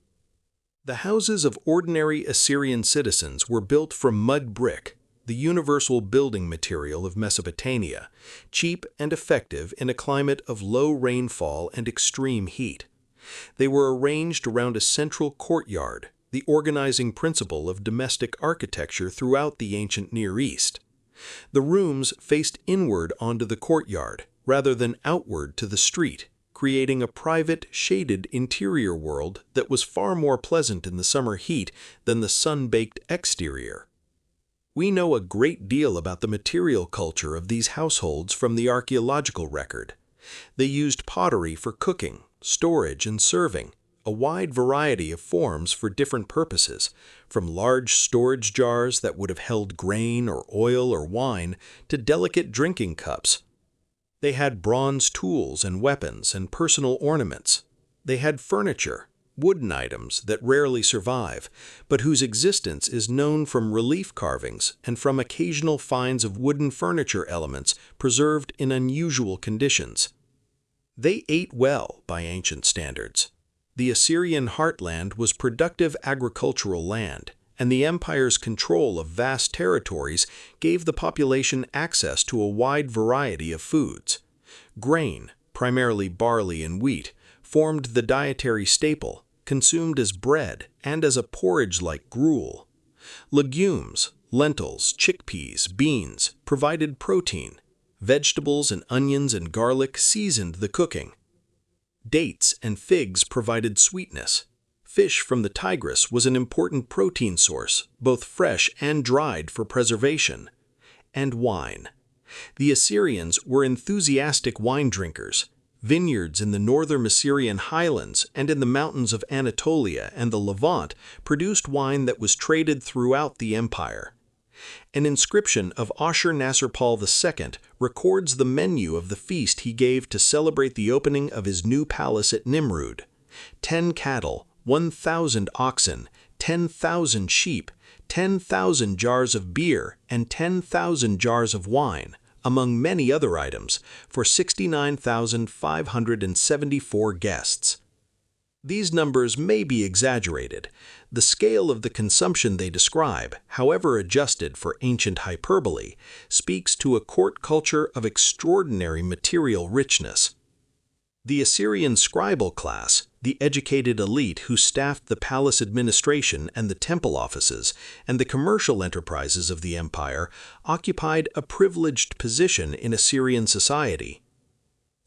The houses of ordinary Assyrian citizens were built from mud brick, the universal building material of Mesopotamia, cheap and effective in a climate of low rainfall and extreme heat. They were arranged around a central courtyard, the organizing principle of domestic architecture throughout the ancient Near East. The rooms faced inward onto the courtyard, rather than outward to the street, creating a private, shaded interior world that was far more pleasant in the summer heat than the sun-baked exterior. We know a great deal about the material culture of these households from the archaeological record. They used pottery for cooking, storage, and serving, a wide variety of forms for different purposes, from large storage jars that would have held grain or oil or wine to delicate drinking cups. They had bronze tools and weapons and personal ornaments. They had furniture, wooden items that rarely survive, but whose existence is known from relief carvings and from occasional finds of wooden furniture elements preserved in unusual conditions. They ate well by ancient standards. The Assyrian heartland was productive agricultural land, and the empire's control of vast territories gave the population access to a wide variety of foods. Grain, primarily barley and wheat, formed the dietary staple, consumed as bread and as a porridge-like gruel. Legumes, lentils, chickpeas, beans provided protein. Vegetables and onions and garlic seasoned the cooking. Dates and figs provided sweetness. Fish from the Tigris was an important protein source, both fresh and dried for preservation. And wine. The Assyrians were enthusiastic wine drinkers. Vineyards in the northern Assyrian highlands and in the mountains of Anatolia and the Levant produced wine that was traded throughout the empire. An inscription of Ashur-nasirpal II records the menu of the feast he gave to celebrate the opening of his new palace at Nimrud: 10 cattle, 1,000 oxen, 10,000 sheep, 10,000 jars of beer, and 10,000 jars of wine, among many other items, for 69,574 guests. These numbers may be exaggerated. The scale of the consumption they describe, however adjusted for ancient hyperbole, speaks to a court culture of extraordinary material richness. The Assyrian scribal class, the educated elite who staffed the palace administration and the temple offices and the commercial enterprises of the empire, occupied a privileged position in Assyrian society.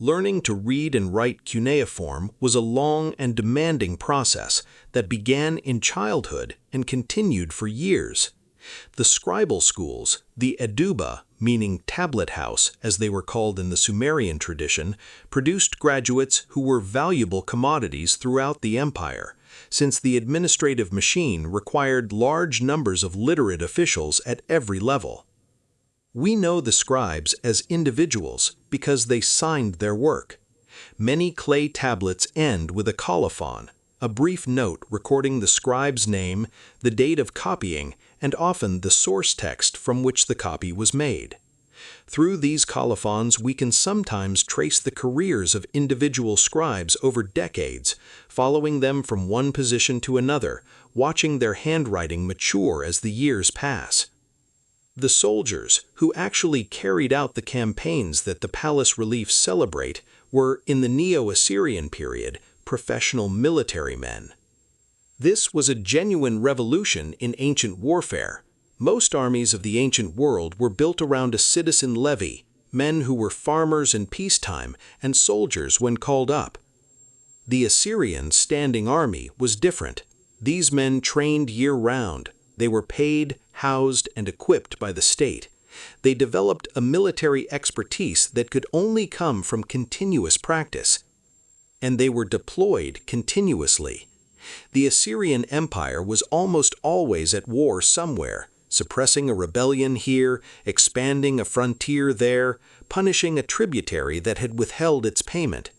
Learning to read and write cuneiform was a long and demanding process that began in childhood and continued for years. The scribal schools, the eduba, meaning tablet house as they were called in the Sumerian tradition, produced graduates who were valuable commodities throughout the empire, since the administrative machine required large numbers of literate officials at every level. We know the scribes as individuals because they signed their work. Many clay tablets end with a colophon, a brief note recording the scribe's name, the date of copying, and often the source text from which the copy was made. Through these colophons, we can sometimes trace the careers of individual scribes over decades, following them from one position to another, watching their handwriting mature as the years pass. The soldiers, who actually carried out the campaigns that the palace reliefs celebrate, were, in the Neo-Assyrian period, professional military men. This was a genuine revolution in ancient warfare. Most armies of the ancient world were built around a citizen levy, men who were farmers in peacetime and soldiers when called up. The Assyrian standing army was different. These men trained year-round. They were paid, housed, and equipped by the state. They developed a military expertise that could only come from continuous practice. And they were deployed continuously. The Assyrian Empire was almost always at war somewhere, suppressing a rebellion here, expanding a frontier there, punishing a tributary that had withheld its payment.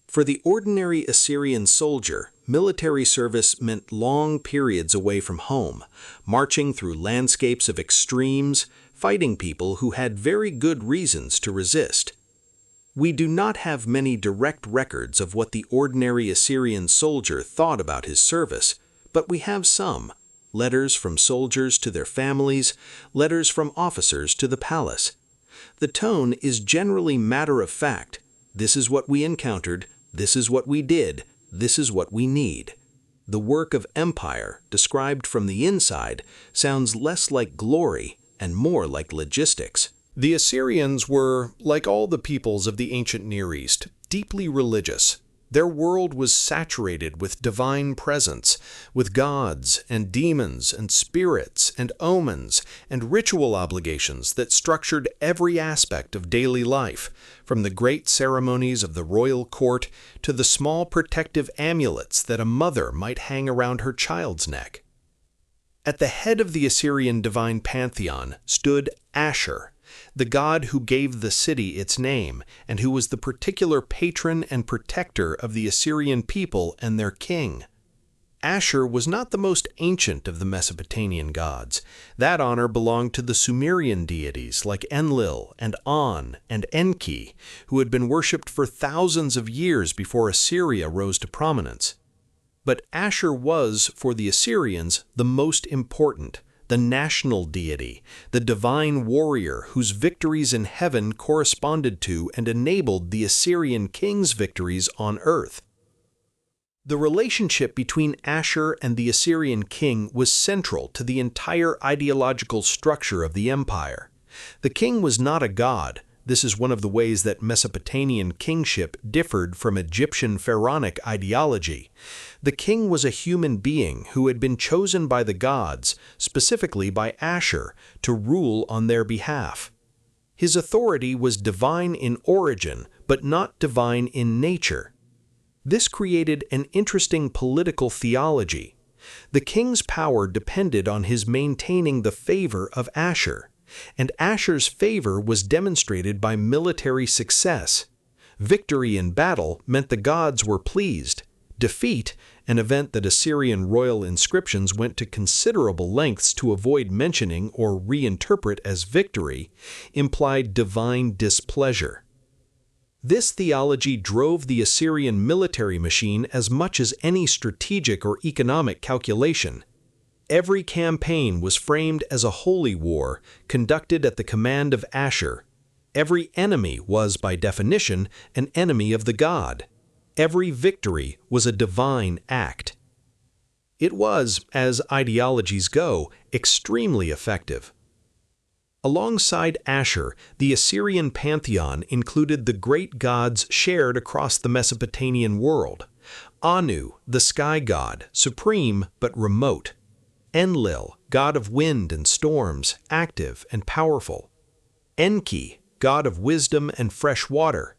For the ordinary Assyrian soldier, military service meant long periods away from home, marching through landscapes of extremes, fighting people who had very good reasons to resist. We do not have many direct records of what the ordinary Assyrian soldier thought about his service, but we have some: letters from soldiers to their families, letters from officers to the palace. The tone is generally matter-of-fact. This is what we encountered, this is what we did, this is what we need. The work of empire, described from the inside, sounds less like glory and more like logistics. The Assyrians were, like all the peoples of the ancient Near East, deeply religious. Their world was saturated with divine presence, with gods and demons and spirits and omens and ritual obligations that structured every aspect of daily life, from the great ceremonies of the royal court to the small protective amulets that a mother might hang around her child's neck. At the head of the Assyrian divine pantheon stood Ashur, the god who gave the city its name and who was the particular patron and protector of the Assyrian people and their king. Ashur was not the most ancient of the Mesopotamian gods. That honor belonged to the Sumerian deities like Enlil and On and Enki, who had been worshipped for thousands of years before Assyria rose to prominence. But Ashur was, for the Assyrians, the most important, the national deity, the divine warrior whose victories in heaven corresponded to and enabled the Assyrian king's victories on earth. The relationship between Ashur and the Assyrian king was central to the entire ideological structure of the empire. The king was not a god. This is one of the ways that Mesopotamian kingship differed from Egyptian pharaonic ideology. The king was a human being who had been chosen by the gods, specifically by Ashur, to rule on their behalf. His authority was divine in origin, but not divine in nature. This created an interesting political theology. The king's power depended on his maintaining the favor of Ashur, and Ashur's favor was demonstrated by military success. Victory in battle meant the gods were pleased. Defeat, an event that Assyrian royal inscriptions went to considerable lengths to avoid mentioning or reinterpret as victory, implied divine displeasure. This theology drove the Assyrian military machine as much as any strategic or economic calculation. Every campaign was framed as a holy war conducted at the command of Ashur. Every enemy was, by definition, an enemy of the god. Every victory was a divine act. It was, as ideologies go, extremely effective. Alongside Ashur, the Assyrian pantheon included the great gods shared across the Mesopotamian world. Anu, the sky god, supreme but remote. Enlil, god of wind and storms, active and powerful. Enki, god of wisdom and fresh water.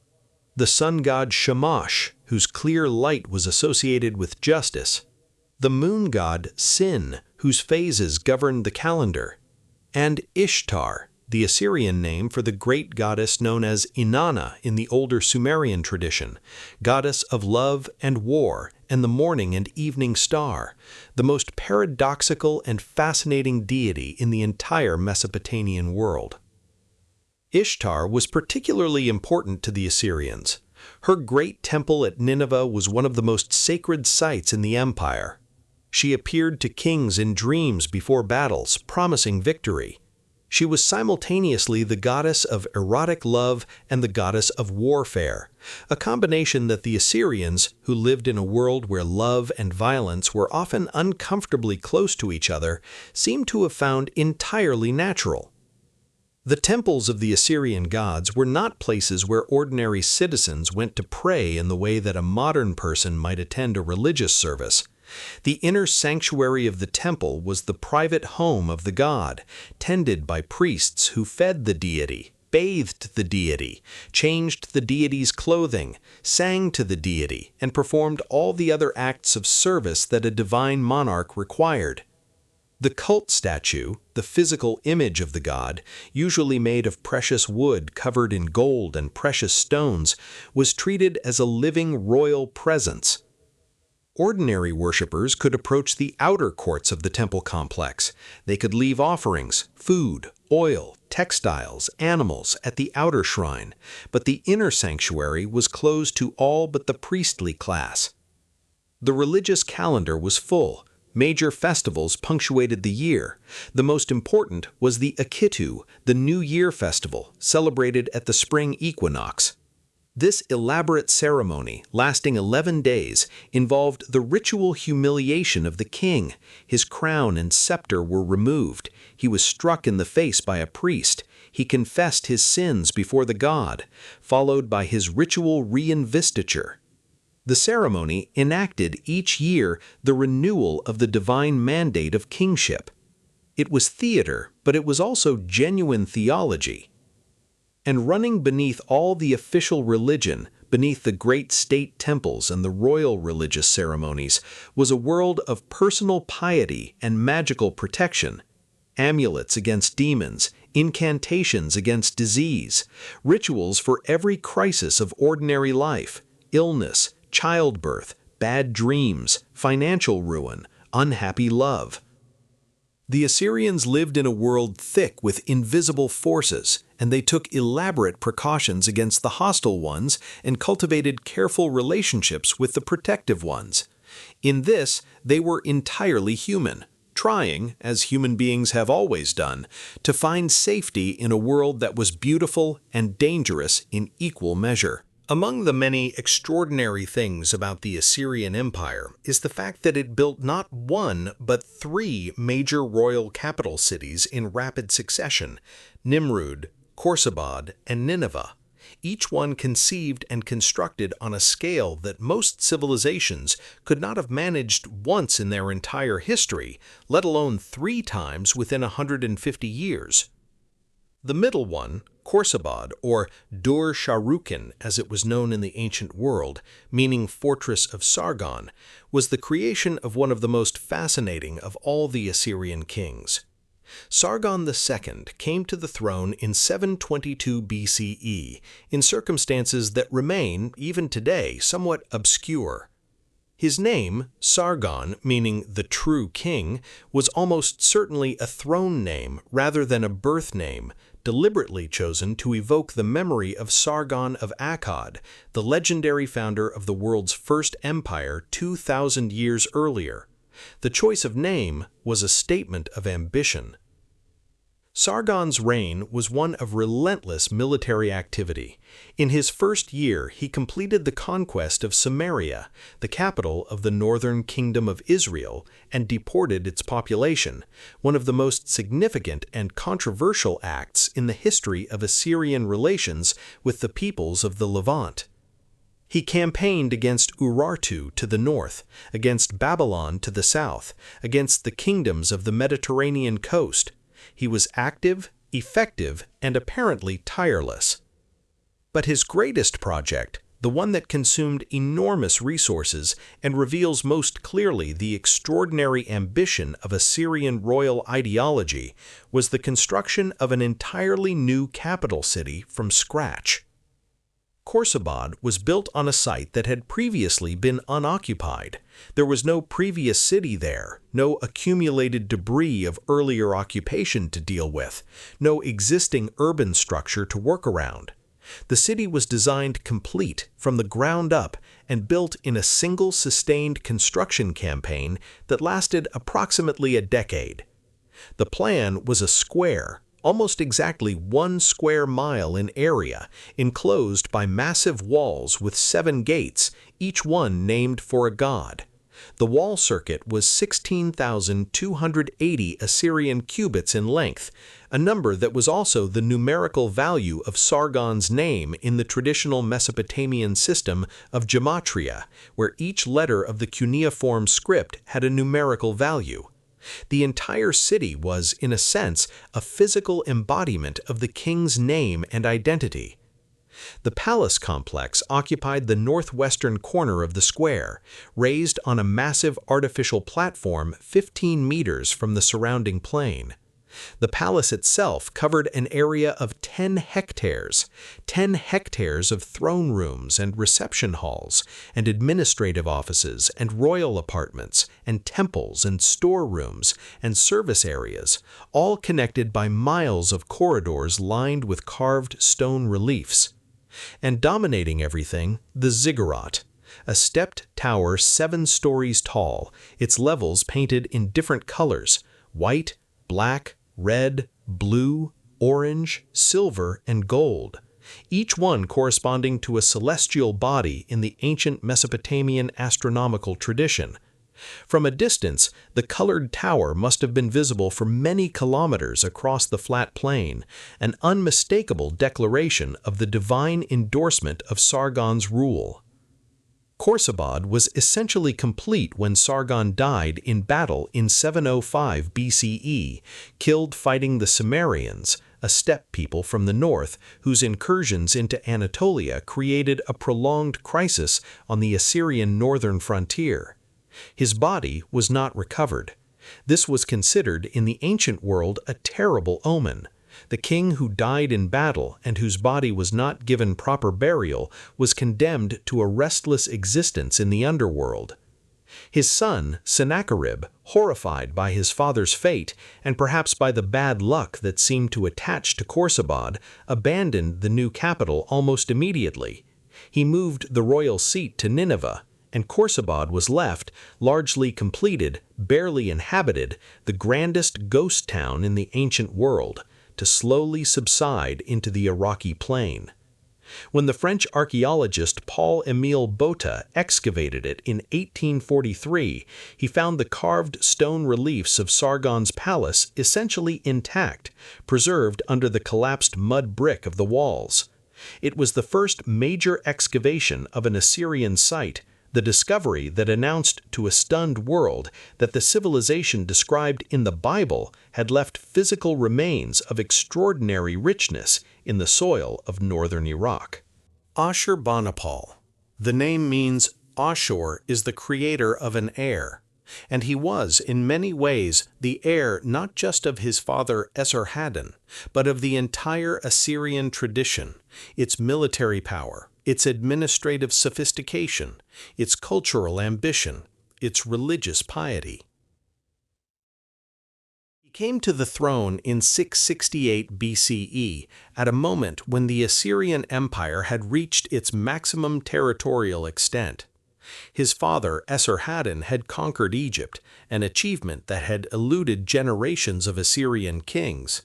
The sun god Shamash, whose clear light was associated with justice. The moon god Sin, whose phases governed the calendar. And Ishtar, the Assyrian name for the great goddess known as Inanna in the older Sumerian tradition, goddess of love and war and the morning and evening star, the most paradoxical and fascinating deity in the entire Mesopotamian world. Ishtar was particularly important to the Assyrians. Her great temple at Nineveh was one of the most sacred sites in the empire. She appeared to kings in dreams before battles, promising victory. She was simultaneously the goddess of erotic love and the goddess of warfare, a combination that the Assyrians, who lived in a world where love and violence were often uncomfortably close to each other, seem to have found entirely natural. The temples of the Assyrian gods were not places where ordinary citizens went to pray in the way that a modern person might attend a religious service. The inner sanctuary of the temple was the private home of the god, tended by priests who fed the deity, bathed the deity, changed the deity's clothing, sang to the deity, and performed all the other acts of service that a divine monarch required. The cult statue, the physical image of the god, usually made of precious wood covered in gold and precious stones, was treated as a living royal presence. Ordinary worshippers could approach the outer courts of the temple complex. They could leave offerings, food, oil, textiles, animals at the outer shrine, but the inner sanctuary was closed to all but the priestly class. The religious calendar was full. Major festivals punctuated the year. The most important was the Akitu, the New Year festival, celebrated at the spring equinox. This elaborate ceremony, lasting 11 days, involved the ritual humiliation of the king. His crown and scepter were removed. He was struck in the face by a priest. He confessed his sins before the god, followed by his ritual reinvestiture. The ceremony enacted each year the renewal of the divine mandate of kingship. It was theater, but it was also genuine theology. And running beneath all the official religion, beneath the great state temples and the royal religious ceremonies, was a world of personal piety and magical protection. Amulets against demons, incantations against disease, rituals for every crisis of ordinary life, illness, childbirth, bad dreams, financial ruin, unhappy love. The Assyrians lived in a world thick with invisible forces, and they took elaborate precautions against the hostile ones and cultivated careful relationships with the protective ones. In this, they were entirely human, trying, as human beings have always done, to find safety in a world that was beautiful and dangerous in equal measure. Among the many extraordinary things about the Assyrian Empire is the fact that it built not one but three major royal capital cities in rapid succession: Nimrud, Khorsabad, and Nineveh, each one conceived and constructed on a scale that most civilizations could not have managed once in their entire history, let alone 3 times within 150 years. The middle one, Khorsabad, or Dur-Sharrukin as it was known in the ancient world, meaning fortress of Sargon, was the creation of one of the most fascinating of all the Assyrian kings. Sargon II came to the throne in 722 BCE in circumstances that remain, even today, somewhat obscure. His name, Sargon, meaning the true king, was almost certainly a throne name rather than a birth name, deliberately chosen to evoke the memory of Sargon of Akkad, the legendary founder of the world's first empire 2,000 years earlier. The choice of name was a statement of ambition. Sargon's reign was one of relentless military activity. In his first year, he completed the conquest of Samaria, the capital of the northern kingdom of Israel, and deported its population, one of the most significant and controversial acts in the history of Assyrian relations with the peoples of the Levant. He campaigned against Urartu to the north, against Babylon to the south, against the kingdoms of the Mediterranean coast. He was active, effective, and apparently tireless. But his greatest project, the one that consumed enormous resources and reveals most clearly the extraordinary ambition of Assyrian royal ideology, was the construction of an entirely new capital city from scratch. Khorsabad was built on a site that had previously been unoccupied. There was no previous city there, no accumulated debris of earlier occupation to deal with, no existing urban structure to work around. The city was designed complete from the ground up and built in a single sustained construction campaign that lasted approximately a decade. The plan was a square, almost exactly 1 square mile in area, enclosed by massive walls with 7 gates, each one named for a god. The wall circuit was 16,280 Assyrian cubits in length, a number that was also the numerical value of Sargon's name in the traditional Mesopotamian system of gematria, where each letter of the cuneiform script had a numerical value. The entire city was, in a sense, a physical embodiment of the king's name and identity. The palace complex occupied the northwestern corner of the square, raised on a massive artificial platform 15 meters from the surrounding plain. The palace itself covered an area of 10 hectares of throne rooms and reception halls, and administrative offices and royal apartments, and temples and storerooms and service areas, all connected by miles of corridors lined with carved stone reliefs. And dominating everything, the ziggurat, a stepped tower 7 stories tall, its levels painted in different colors: white, black, red, blue, orange, silver, and gold, each one corresponding to a celestial body in the ancient Mesopotamian astronomical tradition. From a distance, the colored tower must have been visible for many kilometers across the flat plain, an unmistakable declaration of the divine endorsement of Sargon's rule. Khorsabad was essentially complete when Sargon died in battle in 705 BCE, killed fighting the Cimmerians, a steppe people from the north whose incursions into Anatolia created a prolonged crisis on the Assyrian northern frontier. His body was not recovered. This was considered in the ancient world a terrible omen. The king who died in battle and whose body was not given proper burial was condemned to a restless existence in the underworld. His son, Sennacherib, horrified by his father's fate and perhaps by the bad luck that seemed to attach to Khorsabad, abandoned the new capital almost immediately. He moved the royal seat to Nineveh, and Khorsabad was left, largely completed, barely inhabited, the grandest ghost town in the ancient world, to slowly subside into the Iraqi plain. When the French archaeologist Paul-Émile Botta excavated it in 1843, he found the carved stone reliefs of Sargon's palace essentially intact, preserved under the collapsed mud brick of the walls. It was the first major excavation of an Assyrian site, the discovery that announced to a stunned world that the civilization described in the Bible had left physical remains of extraordinary richness in the soil of northern Iraq. Ashurbanipal. The name means Ashur is the creator of an heir, and he was, in many ways, the heir not just of his father Esarhaddon, but of the entire Assyrian tradition, its military power, its administrative sophistication, its cultural ambition, its religious piety. He came to the throne in 668 BCE at a moment when the Assyrian Empire had reached its maximum territorial extent. His father, Esarhaddon, had conquered Egypt, an achievement that had eluded generations of Assyrian kings.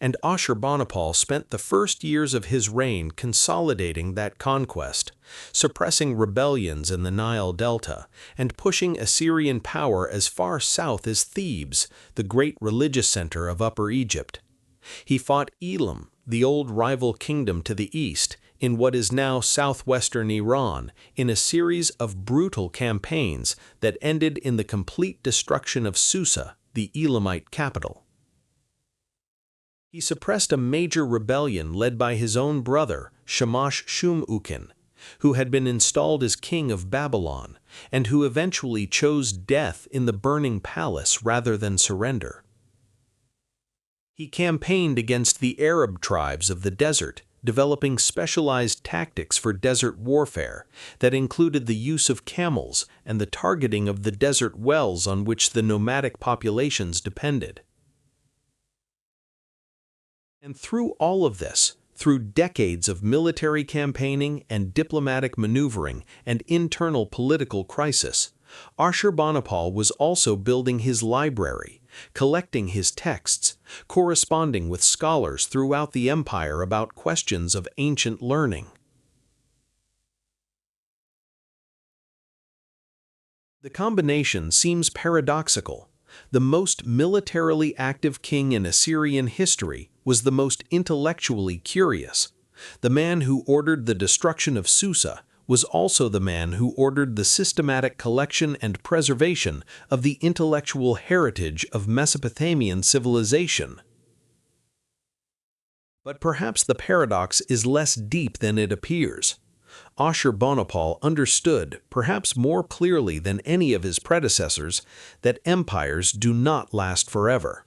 And Ashurbanipal spent the first years of his reign consolidating that conquest, suppressing rebellions in the Nile Delta, and pushing Assyrian power as far south as Thebes, the great religious center of Upper Egypt. He fought Elam, the old rival kingdom to the east, in what is now southwestern Iran, in a series of brutal campaigns that ended in the complete destruction of Susa, the Elamite capital. He suppressed a major rebellion led by his own brother, Shamash-shum-ukin, who had been installed as king of Babylon, and who eventually chose death in the burning palace rather than surrender. He campaigned against the Arab tribes of the desert, developing specialized tactics for desert warfare that included the use of camels and the targeting of the desert wells on which the nomadic populations depended. And through all of this, through decades of military campaigning and diplomatic maneuvering and internal political crisis, Ashurbanipal was also building his library, collecting his texts, corresponding with scholars throughout the empire about questions of ancient learning. The combination seems paradoxical. The most militarily active king in Assyrian history was the most intellectually curious. The man who ordered the destruction of Susa was also the man who ordered the systematic collection and preservation of the intellectual heritage of Mesopotamian civilization. But perhaps the paradox is less deep than it appears. Ashurbanipal understood, perhaps more clearly than any of his predecessors, that empires do not last forever.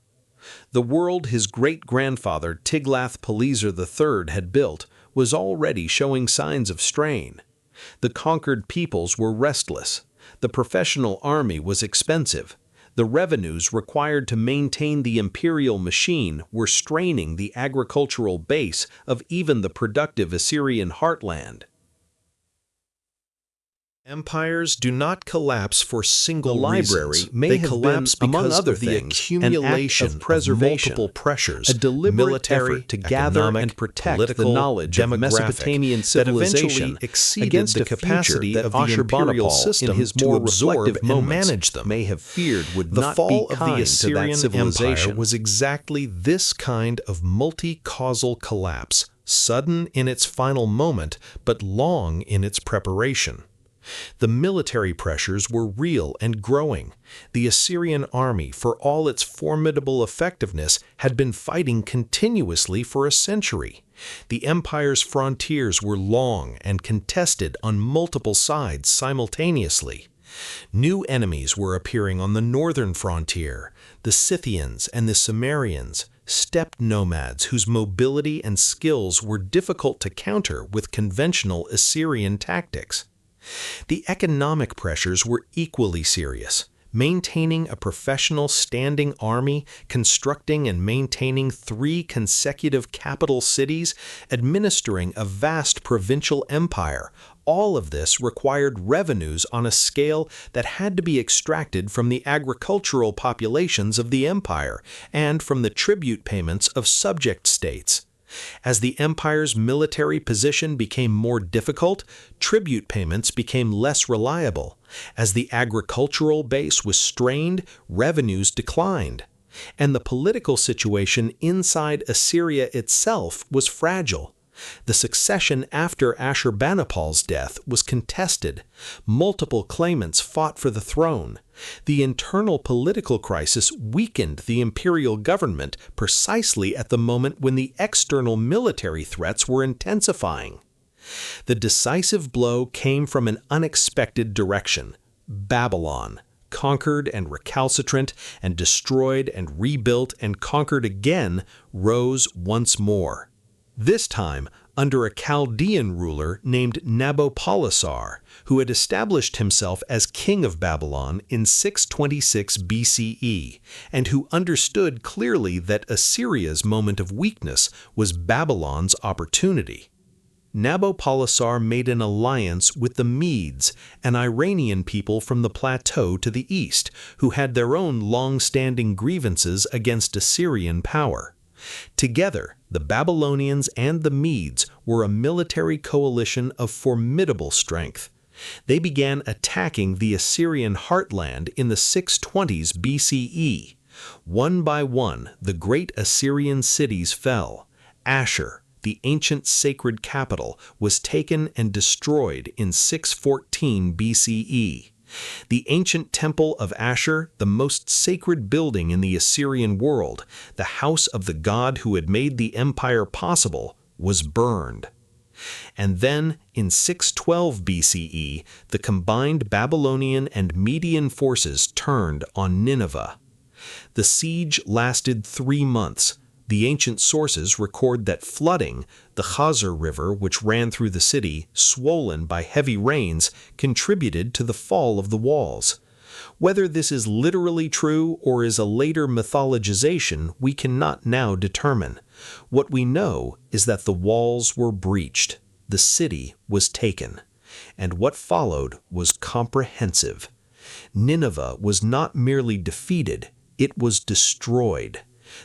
The world his great-grandfather Tiglath-Pileser III had built was already showing signs of strain. The conquered peoples were restless. The professional army was expensive. The revenues required to maintain the imperial machine were straining the agricultural base of even the productive Assyrian heartland. Empires do not collapse for single reasons. They collapse because of the accumulation of multiple pressures, a deliberate effort to gather and protect the knowledge of Mesopotamian civilization against the capacity of the imperial system in his more reflective moments manage them. May have feared would not be kind to that civilization. The fall of the Assyrian Empire was exactly this kind of multi-causal collapse, sudden in its final moment, but long in its preparation. The military pressures were real and growing. The Assyrian army, for all its formidable effectiveness, had been fighting continuously for a century. The empire's frontiers were long and contested on multiple sides simultaneously. New enemies were appearing on the northern frontier, the Scythians and the Cimmerians, steppe nomads whose mobility and skills were difficult to counter with conventional Assyrian tactics. The economic pressures were equally serious. Maintaining a professional standing army, constructing and maintaining 3 consecutive capital cities, administering a vast provincial empire, all of this required revenues on a scale that had to be extracted from the agricultural populations of the empire and from the tribute payments of subject states. As the empire's military position became more difficult, tribute payments became less reliable. As the agricultural base was strained, revenues declined. And the political situation inside Assyria itself was fragile. The succession after Ashurbanipal's death was contested. Multiple claimants fought for the throne. The internal political crisis weakened the imperial government precisely at the moment when the external military threats were intensifying. The decisive blow came from an unexpected direction: Babylon. Conquered and recalcitrant and destroyed and rebuilt and conquered again, rose once more. This time under a Chaldean ruler named Nabopolassar, who had established himself as king of Babylon in 626 BCE, and who understood clearly that Assyria's moment of weakness was Babylon's opportunity. Nabopolassar made an alliance with the Medes, an Iranian people from the plateau to the east, who had their own long-standing grievances against Assyrian power. Together, the Babylonians and the Medes were a military coalition of formidable strength. They began attacking the Assyrian heartland in the 620s BCE. One by one, the great Assyrian cities fell. Ashur, the ancient sacred capital, was taken and destroyed in 614 BCE. The ancient temple of Ashur, the most sacred building in the Assyrian world, the house of the god who had made the empire possible, was burned. And then, in 612 BCE, the combined Babylonian and Median forces turned on Nineveh. The siege lasted 3 months. The ancient sources record that flooding, the Khazar River which ran through the city, swollen by heavy rains, contributed to the fall of the walls. Whether this is literally true or is a later mythologization, we cannot now determine. What we know is that the walls were breached, the city was taken, and what followed was comprehensive. Nineveh was not merely defeated, it was destroyed.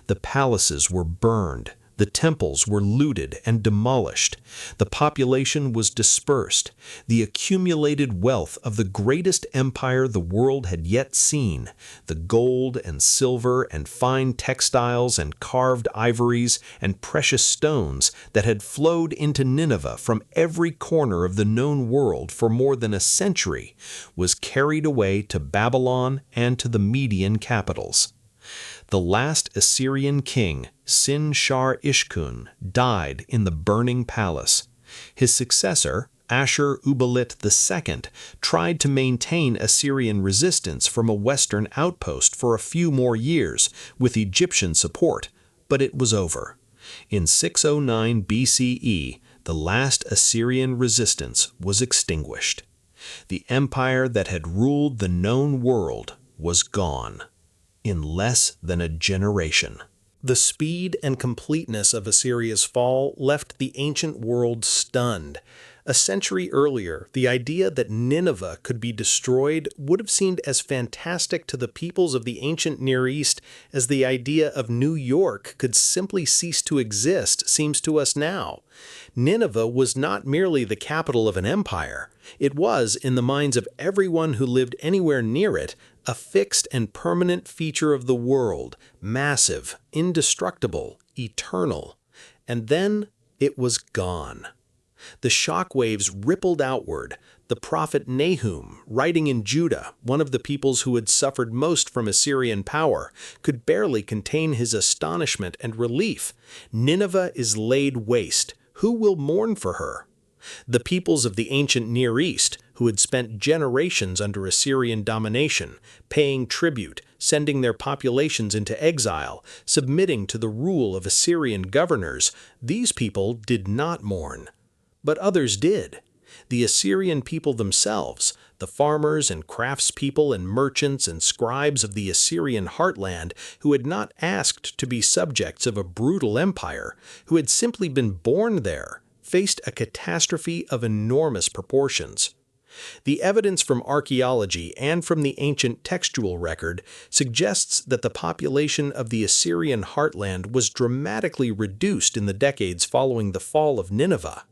The palaces were burned, the temples were looted and demolished, the population was dispersed, the accumulated wealth of the greatest empire the world had yet seen, the gold and silver and fine textiles and carved ivories and precious stones that had flowed into Nineveh from every corner of the known world for more than a century, was carried away to Babylon and to the Median capitals. The last Assyrian king, Sin-shar-ishkun, died in the burning palace. His successor, Ashur-uballit II, tried to maintain Assyrian resistance from a western outpost for a few more years with Egyptian support, but it was over. In 609 BCE, the last Assyrian resistance was extinguished. The empire that had ruled the known world was gone in less than a generation. The speed and completeness of Assyria's fall left the ancient world stunned. A century earlier, the idea that Nineveh could be destroyed would have seemed as fantastic to the peoples of the ancient Near East as the idea of New York could simply cease to exist seems to us now. Nineveh was not merely the capital of an empire. It was, in the minds of everyone who lived anywhere near it, a fixed and permanent feature of the world, massive, indestructible, eternal. And then it was gone. The shock waves rippled outward. The prophet Nahum, writing in Judah, one of the peoples who had suffered most from Assyrian power, could barely contain his astonishment and relief. Nineveh is laid waste. Who will mourn for her? The peoples of the ancient Near East, who had spent generations under Assyrian domination, paying tribute, sending their populations into exile, submitting to the rule of Assyrian governors, these people did not mourn. But others did. The Assyrian people themselves, the farmers and craftspeople and merchants and scribes of the Assyrian heartland who had not asked to be subjects of a brutal empire, who had simply been born there, faced a catastrophe of enormous proportions. The evidence from archaeology and from the ancient textual record suggests that the population of the Assyrian heartland was dramatically reduced in the decades following the fall of Nineveh.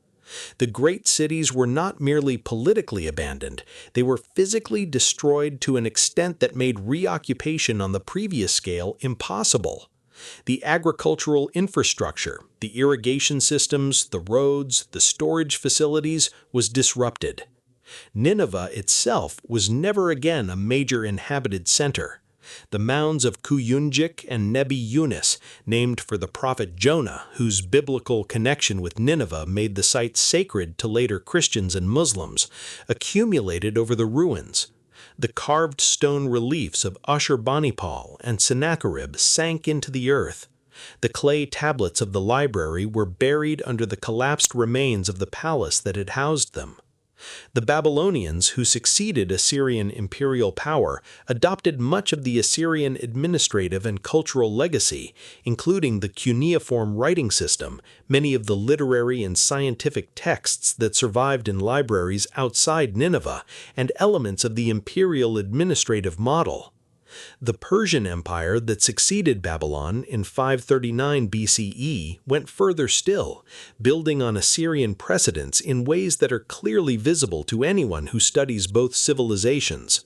The great cities were not merely politically abandoned, they were physically destroyed to an extent that made reoccupation on the previous scale impossible. The agricultural infrastructure, the irrigation systems, the roads, the storage facilities was disrupted. Nineveh itself was never again a major inhabited center. The mounds of Kuyunjik and Nebi Yunus, named for the prophet Jonah, whose biblical connection with Nineveh made the site sacred to later Christians and Muslims, accumulated over the ruins. The carved stone reliefs of Ashurbanipal and Sennacherib sank into the earth. The clay tablets of the library were buried under the collapsed remains of the palace that had housed them. The Babylonians, who succeeded Assyrian imperial power, adopted much of the Assyrian administrative and cultural legacy, including the cuneiform writing system, many of the literary and scientific texts that survived in libraries outside Nineveh, and elements of the imperial administrative model. The Persian Empire that succeeded Babylon in 539 BCE went further still, building on Assyrian precedents in ways that are clearly visible to anyone who studies both civilizations.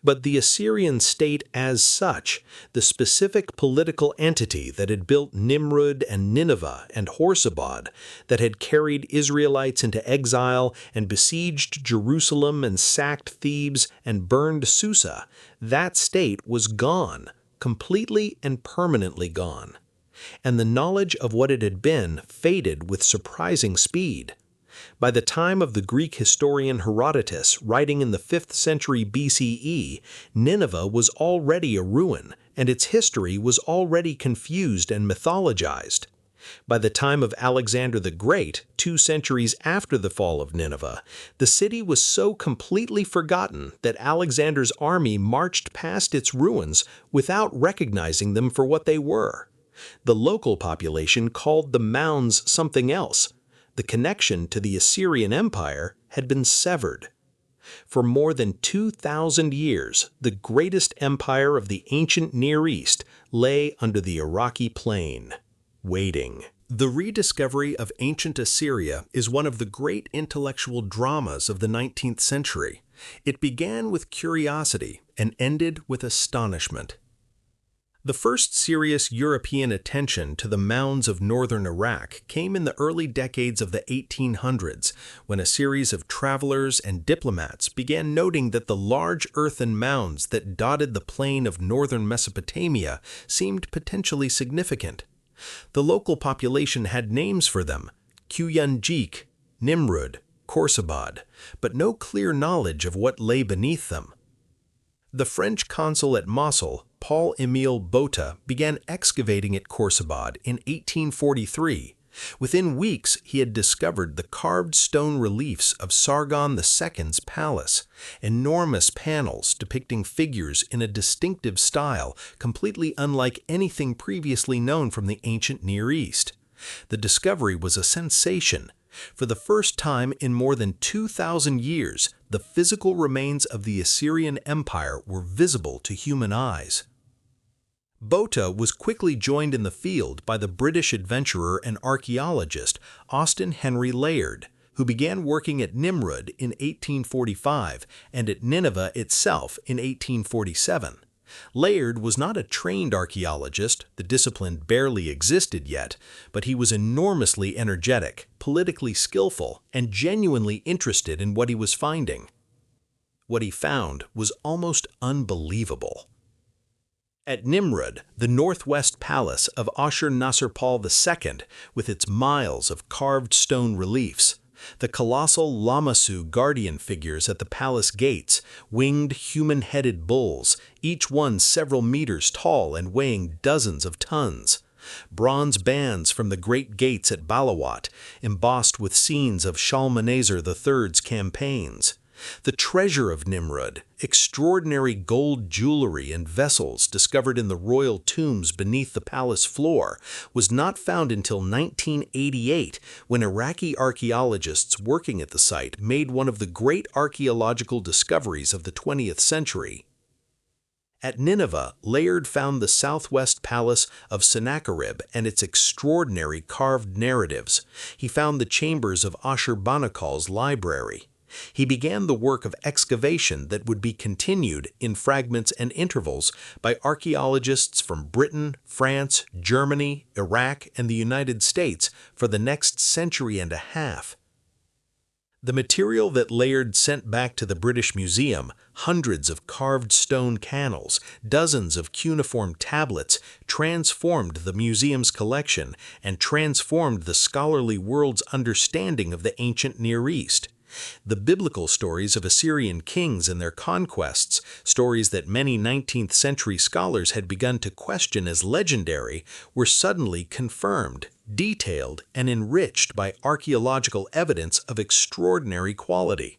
But the Assyrian state as such, the specific political entity that had built Nimrud and Nineveh and Horsabad, that had carried Israelites into exile and besieged Jerusalem and sacked Thebes and burned Susa, that state was gone, completely and permanently gone. And the knowledge of what it had been faded with surprising speed. By the time of the Greek historian Herodotus, writing in the 5th century BCE, Nineveh was already a ruin, and its history was already confused and mythologized. By the time of Alexander the Great, 2 centuries after the fall of Nineveh, the city was so completely forgotten that Alexander's army marched past its ruins without recognizing them for what they were. The local population called the mounds something else. The connection to the Assyrian Empire had been severed. For more than 2,000 years, the greatest empire of the ancient Near East lay under the Iraqi plain, waiting. The rediscovery of ancient Assyria is one of the great intellectual dramas of the 19th century. It began with curiosity and ended with astonishment. The first serious European attention to the mounds of northern Iraq came in the early decades of the 1800s, when a series of travelers and diplomats began noting that the large earthen mounds that dotted the plain of northern Mesopotamia seemed potentially significant. The local population had names for them: Kuyunjik, Nimrud, Khorsabad, but no clear knowledge of what lay beneath them. The French consul at Mosul, Paul-Émile Botta, began excavating at Khorsabad in 1843. Within weeks, he had discovered the carved stone reliefs of Sargon II's palace, enormous panels depicting figures in a distinctive style completely unlike anything previously known from the ancient Near East. The discovery was a sensation. For the first time in more than 2,000 years, the physical remains of the Assyrian Empire were visible to human eyes. Botta was quickly joined in the field by the British adventurer and archaeologist Austen Henry Layard, who began working at Nimrud in 1845 and at Nineveh itself in 1847. Layard was not a trained archaeologist, the discipline barely existed yet, but he was enormously energetic, politically skillful, and genuinely interested in what he was finding. What he found was almost unbelievable. At Nimrud, the northwest palace of Ashur-nasirpal II, with its miles of carved stone reliefs, the colossal Lamassu guardian figures at the palace gates, winged human-headed bulls, each one several meters tall and weighing dozens of tons. Bronze bands from the great gates at Balawat, embossed with scenes of Shalmaneser III's campaigns. The treasure of Nimrud, extraordinary gold jewelry and vessels discovered in the royal tombs beneath the palace floor, was not found until 1988, when Iraqi archaeologists working at the site made one of the great archaeological discoveries of the 20th century. At Nineveh, Layard found the southwest palace of Sennacherib and its extraordinary carved narratives. He found the chambers of Ashurbanipal's library. He began the work of excavation that would be continued in fragments and intervals by archaeologists from Britain, France, Germany, Iraq, and the United States for the next century and a half. The material that Layard sent back to the British Museum, hundreds of carved stone canals, dozens of cuneiform tablets, transformed the museum's collection and transformed the scholarly world's understanding of the ancient Near East. The biblical stories of Assyrian kings and their conquests, stories that many 19th century scholars had begun to question as legendary, were suddenly confirmed, detailed, and enriched by archaeological evidence of extraordinary quality.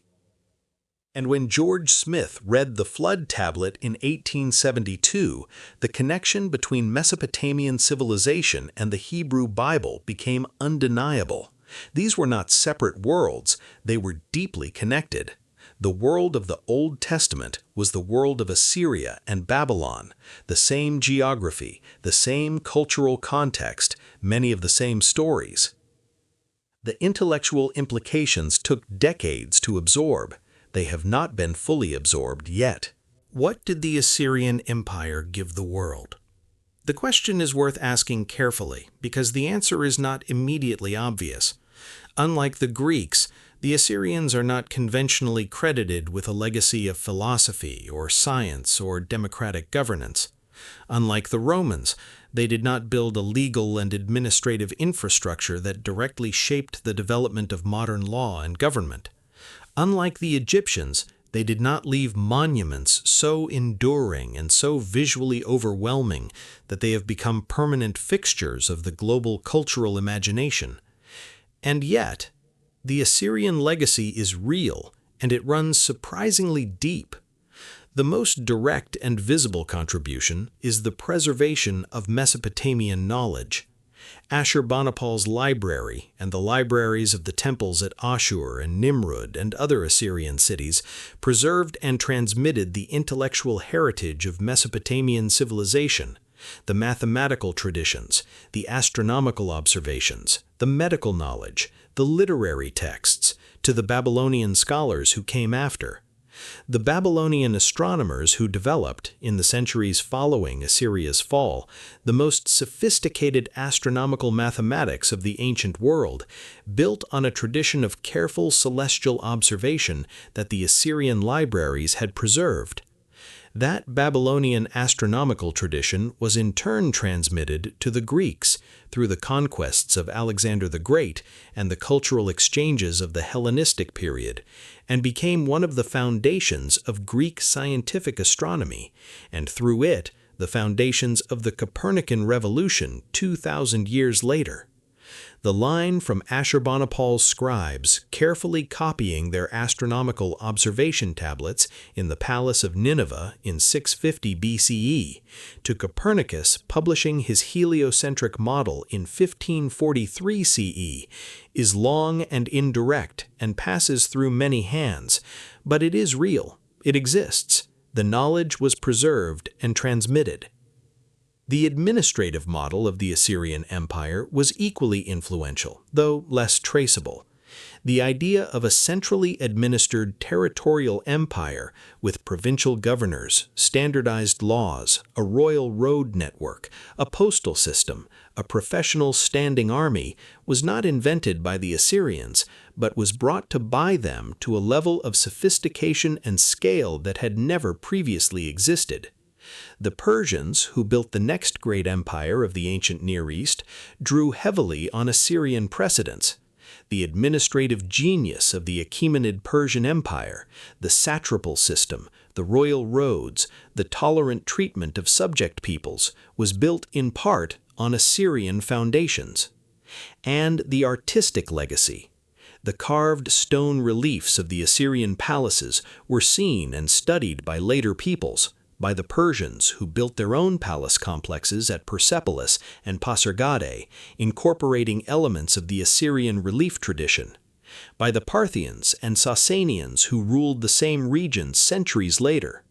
And when George Smith read the Flood tablet in 1872, the connection between Mesopotamian civilization and the Hebrew Bible became undeniable. These were not separate worlds, they were deeply connected. The world of the Old Testament was the world of Assyria and Babylon, the same geography, the same cultural context, many of the same stories. The intellectual implications took decades to absorb. They have not been fully absorbed yet. What did the Assyrian Empire give the world? The question is worth asking carefully because the answer is not immediately obvious. Unlike the Greeks, the Assyrians are not conventionally credited with a legacy of philosophy or science or democratic governance. Unlike the Romans, they did not build a legal and administrative infrastructure that directly shaped the development of modern law and government. Unlike the Egyptians, they did not leave monuments so enduring and so visually overwhelming that they have become permanent fixtures of the global cultural imagination. And yet, the Assyrian legacy is real, and it runs surprisingly deep. The most direct and visible contribution is the preservation of Mesopotamian knowledge. Ashurbanipal's library and the libraries of the temples at Ashur and Nimrud and other Assyrian cities preserved and transmitted the intellectual heritage of Mesopotamian civilization, the mathematical traditions, the astronomical observations, the medical knowledge, the literary texts, to the Babylonian scholars who came after. The Babylonian astronomers who developed, in the centuries following Assyria's fall, the most sophisticated astronomical mathematics of the ancient world, built on a tradition of careful celestial observation that the Assyrian libraries had preserved. That Babylonian astronomical tradition was in turn transmitted to the Greeks through the conquests of Alexander the Great and the cultural exchanges of the Hellenistic period, and became one of the foundations of Greek scientific astronomy, and through it, the foundations of the Copernican revolution 2,000 years later. The line from Ashurbanipal's scribes carefully copying their astronomical observation tablets in the palace of Nineveh in 650 BCE to Copernicus publishing his heliocentric model in 1543 CE is long and indirect and passes through many hands, but it is real, it exists, the knowledge was preserved and transmitted. The administrative model of the Assyrian Empire was equally influential, though less traceable. The idea of a centrally administered territorial empire with provincial governors, standardized laws, a royal road network, a postal system, a professional standing army was not invented by the Assyrians, but was brought to by them to a level of sophistication and scale that had never previously existed. The Persians, who built the next great empire of the ancient Near East, drew heavily on Assyrian precedents. The administrative genius of the Achaemenid Persian Empire, the satrapal system, the royal roads, the tolerant treatment of subject peoples, was built in part on Assyrian foundations. And the artistic legacy. The carved stone reliefs of the Assyrian palaces were seen and studied by later peoples, by the Persians who built their own palace complexes at Persepolis and Pasargadae, incorporating elements of the Assyrian relief tradition, by the Parthians and Sasanians who ruled the same region centuries later,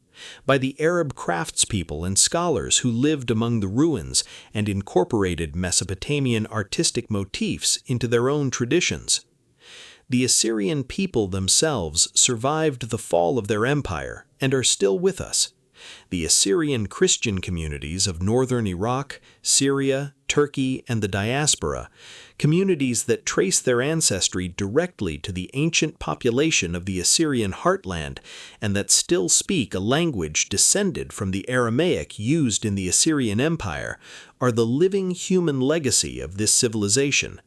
by the Arab craftspeople and scholars who lived among the ruins and incorporated Mesopotamian artistic motifs into their own traditions. The Assyrian people themselves survived the fall of their empire and are still with us. The Assyrian Christian communities of northern Iraq, Syria, Turkey, and the diaspora, communities that trace their ancestry directly to the ancient population of the Assyrian heartland and that still speak a language descended from the Aramaic used in the Assyrian Empire, are the living human legacy of this civilization.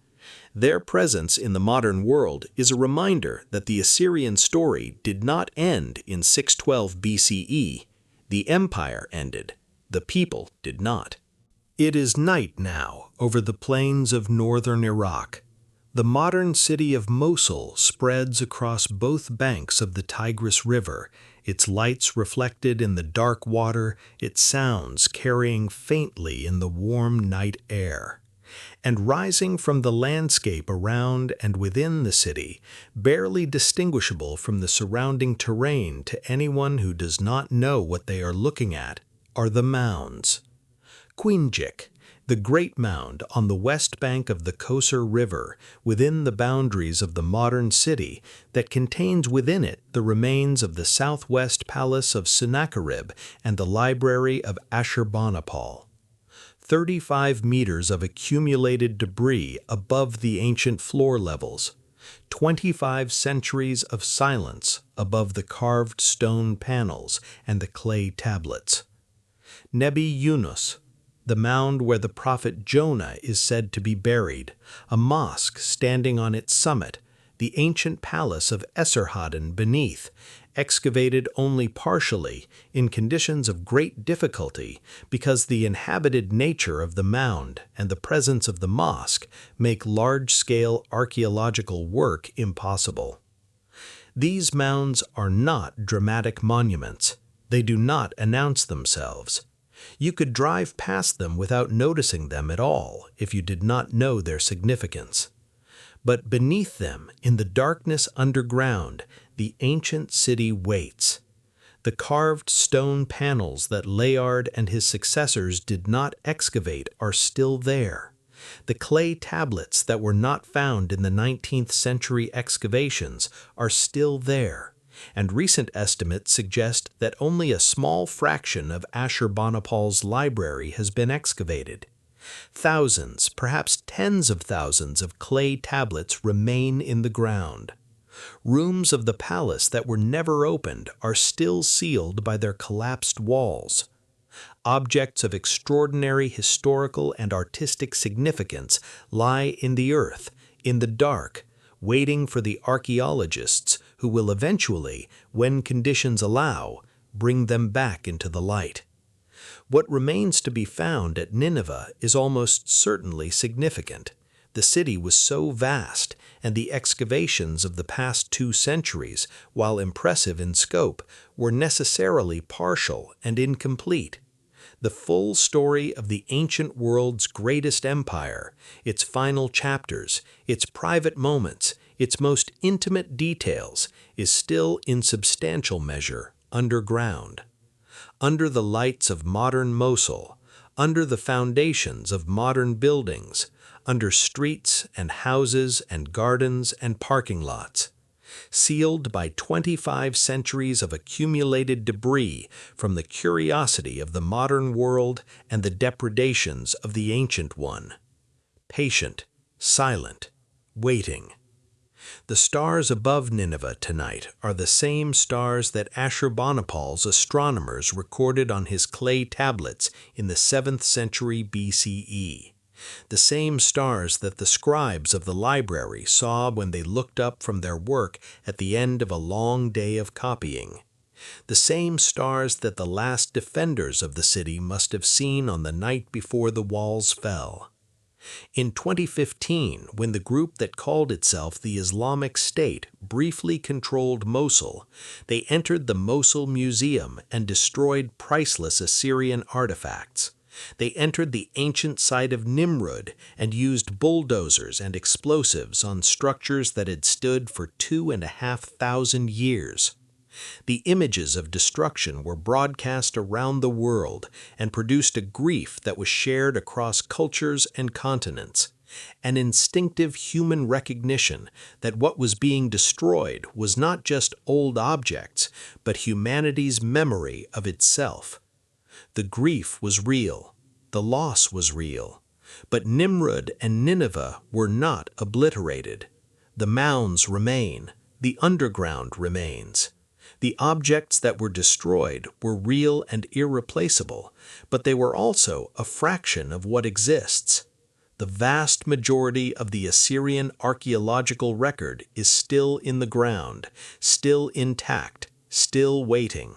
Their presence in the modern world is a reminder that the Assyrian story did not end in 612 BCE. The empire ended. The people did not. It is night now over the plains of northern Iraq. The modern city of Mosul spreads across both banks of the Tigris River, its lights reflected in the dark water, its sounds carrying faintly in the warm night air. And rising from the landscape around and within the city, barely distinguishable from the surrounding terrain to anyone who does not know what they are looking at, are the mounds. Quinjik, the great mound on the west bank of the Kosor River, within the boundaries of the modern city, that contains within it the remains of the southwest palace of Sennacherib and the Library of Ashurbanipal. 35 meters of accumulated debris above the ancient floor levels, 25 centuries of silence above the carved stone panels and the clay tablets. Nebi Yunus, the mound where the prophet Jonah is said to be buried, a mosque standing on its summit, the ancient palace of Esarhaddon beneath, excavated only partially in conditions of great difficulty because the inhabited nature of the mound and the presence of the mosque make large-scale archaeological work impossible. These mounds are not dramatic monuments. They do not announce themselves. You could drive past them without noticing them at all if you did not know their significance. But beneath them, in the darkness underground, the ancient city waits. The carved stone panels that Layard and his successors did not excavate are still there. The clay tablets that were not found in the 19th century excavations are still there, and recent estimates suggest that only a small fraction of Ashurbanipal's library has been excavated. Thousands, perhaps tens of thousands of clay tablets remain in the ground. Rooms of the palace that were never opened are still sealed by their collapsed walls. Objects of extraordinary historical and artistic significance lie in the earth, in the dark, waiting for the archaeologists who will eventually, when conditions allow, bring them back into the light. What remains to be found at Nineveh is almost certainly significant. The city was so vast, and the excavations of the past 2 centuries, while impressive in scope, were necessarily partial and incomplete. The full story of the ancient world's greatest empire, its final chapters, its private moments, its most intimate details, is still in substantial measure underground. Under the lights of modern Mosul, under the foundations of modern buildings, under streets and houses and gardens and parking lots, sealed by 25 centuries of accumulated debris from the curiosity of the modern world and the depredations of the ancient one. Patient, silent, waiting. The stars above Nineveh tonight are the same stars that Ashurbanipal's astronomers recorded on his clay tablets in the 7th century BCE. The same stars that the scribes of the library saw when they looked up from their work at the end of a long day of copying. The same stars that the last defenders of the city must have seen on the night before the walls fell. In 2015, when the group that called itself the Islamic State briefly controlled Mosul, they entered the Mosul Museum and destroyed priceless Assyrian artifacts. They entered the ancient site of Nimrud and used bulldozers and explosives on structures that had stood for 2,500 years. The images of destruction were broadcast around the world and produced a grief that was shared across cultures and continents, an instinctive human recognition that what was being destroyed was not just old objects, but humanity's memory of itself. The grief was real, the loss was real, but Nimrud and Nineveh were not obliterated. The mounds remain, the underground remains. The objects that were destroyed were real and irreplaceable, but they were also a fraction of what exists. The vast majority of the Assyrian archaeological record is still in the ground, still intact, still waiting.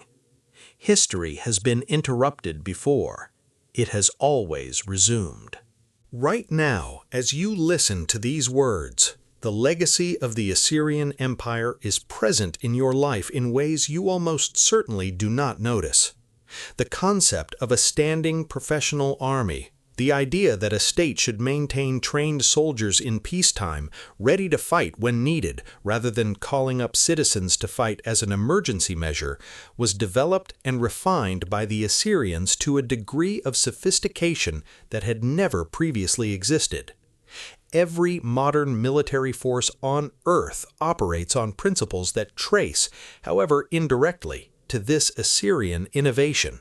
History has been interrupted before. It has always resumed. Right now, as you listen to these words, the legacy of the Assyrian Empire is present in your life in ways you almost certainly do not notice. The concept of a standing professional army, the idea that a state should maintain trained soldiers in peacetime, ready to fight when needed rather than calling up citizens to fight as an emergency measure, was developed and refined by the Assyrians to a degree of sophistication that had never previously existed. Every modern military force on Earth operates on principles that trace, however indirectly, to this Assyrian innovation.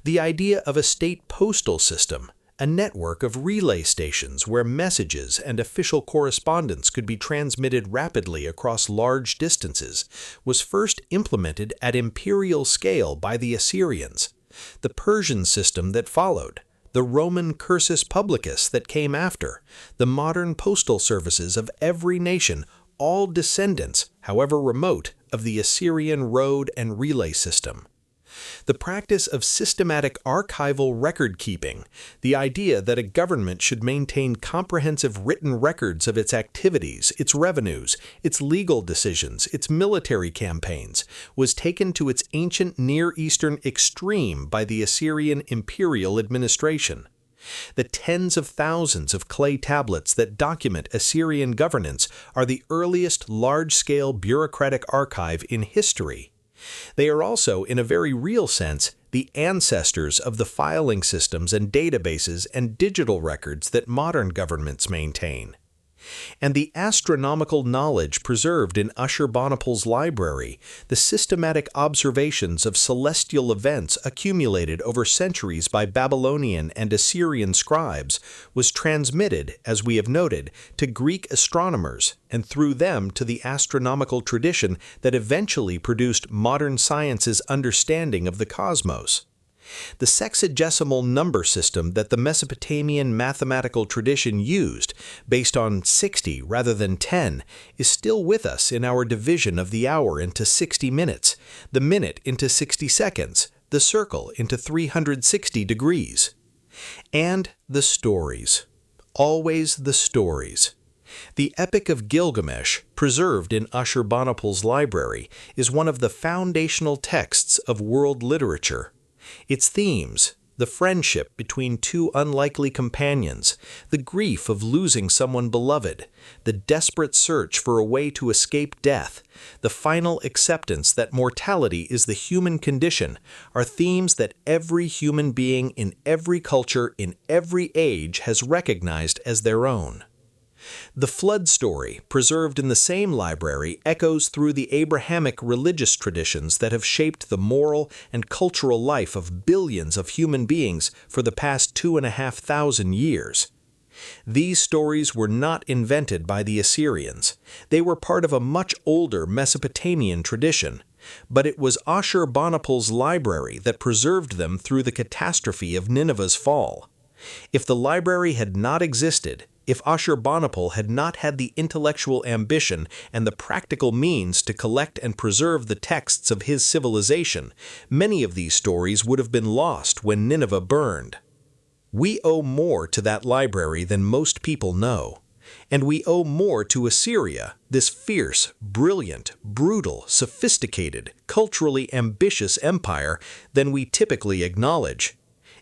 The idea of a state postal system, a network of relay stations where messages and official correspondence could be transmitted rapidly across large distances, was first implemented at imperial scale by the Assyrians. The Persian system that followed, the Roman cursus publicus that came after, the modern postal services of every nation, all descendants, however remote, of the Assyrian road and relay system. The practice of systematic archival record-keeping, the idea that a government should maintain comprehensive written records of its activities, its revenues, its legal decisions, its military campaigns, was taken to its ancient Near Eastern extreme by the Assyrian imperial administration. The tens of thousands of clay tablets that document Assyrian governance are the earliest large-scale bureaucratic archive in history. They are also, in a very real sense, the ancestors of the filing systems and databases and digital records that modern governments maintain. And the astronomical knowledge preserved in Ashurbanipal's library, the systematic observations of celestial events accumulated over centuries by Babylonian and Assyrian scribes, was transmitted, as we have noted, to Greek astronomers, and through them to the astronomical tradition that eventually produced modern science's understanding of the cosmos. The sexagesimal number system that the Mesopotamian mathematical tradition used, based on 60 rather than 10, is still with us in our division of the hour into 60 minutes, the minute into 60 seconds, the circle into 360 degrees. And the stories. Always the stories. The Epic of Gilgamesh, preserved in Ashurbanipal's library, is one of the foundational texts of world literature. Its themes, the friendship between two unlikely companions, the grief of losing someone beloved, the desperate search for a way to escape death, the final acceptance that mortality is the human condition, are themes that every human being in every culture in every age has recognized as their own. The flood story, preserved in the same library, echoes through the Abrahamic religious traditions that have shaped the moral and cultural life of billions of human beings for the past 2,500 years. These stories were not invented by the Assyrians. They were part of a much older Mesopotamian tradition, but it was Ashurbanipal's library that preserved them through the catastrophe of Nineveh's fall. If the library had not existed, if Ashurbanipal had not had the intellectual ambition and the practical means to collect and preserve the texts of his civilization, many of these stories would have been lost when Nineveh burned. We owe more to that library than most people know, and we owe more to Assyria, this fierce, brilliant, brutal, sophisticated, culturally ambitious empire, than we typically acknowledge.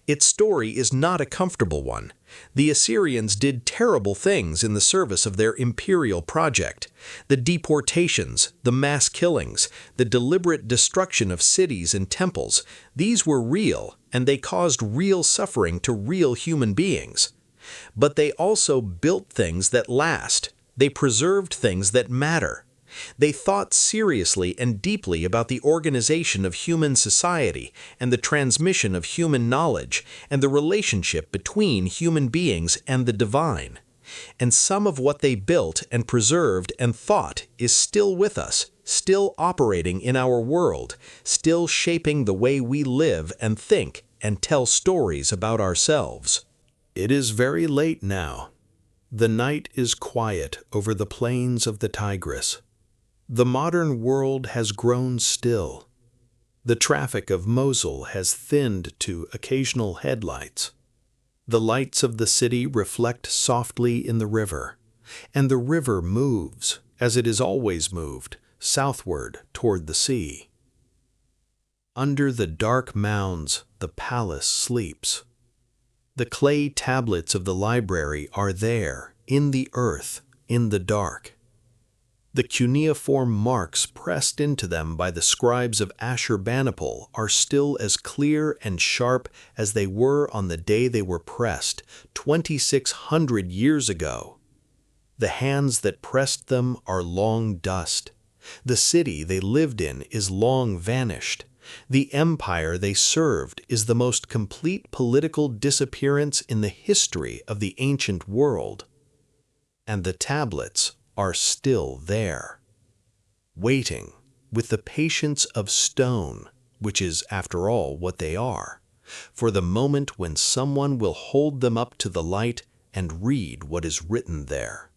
Its story is not a comfortable one. The Assyrians did terrible things in the service of their imperial project. The deportations, the mass killings, the deliberate destruction of cities and temples, these were real, and they caused real suffering to real human beings. But they also built things that last. They preserved things that matter. They thought seriously and deeply about the organization of human society and the transmission of human knowledge and the relationship between human beings and the divine. And some of what they built and preserved and thought is still with us, still operating in our world, still shaping the way we live and think and tell stories about ourselves. It is very late now. The night is quiet over the plains of the Tigris. The modern world has grown still. The traffic of Mosul has thinned to occasional headlights. The lights of the city reflect softly in the river, and the river moves, as it has always moved, southward toward the sea. Under the dark mounds, the palace sleeps. The clay tablets of the library are there, in the earth, in the dark. The cuneiform marks pressed into them by the scribes of Ashurbanipal are still as clear and sharp as they were on the day they were pressed 2,600 years ago. The hands that pressed them are long dust. The city they lived in is long vanished. The empire they served is the most complete political disappearance in the history of the ancient world. And the tablets are still there, waiting with the patience of stone, which is, after all, what they are, for the moment when someone will hold them up to the light and read what is written there.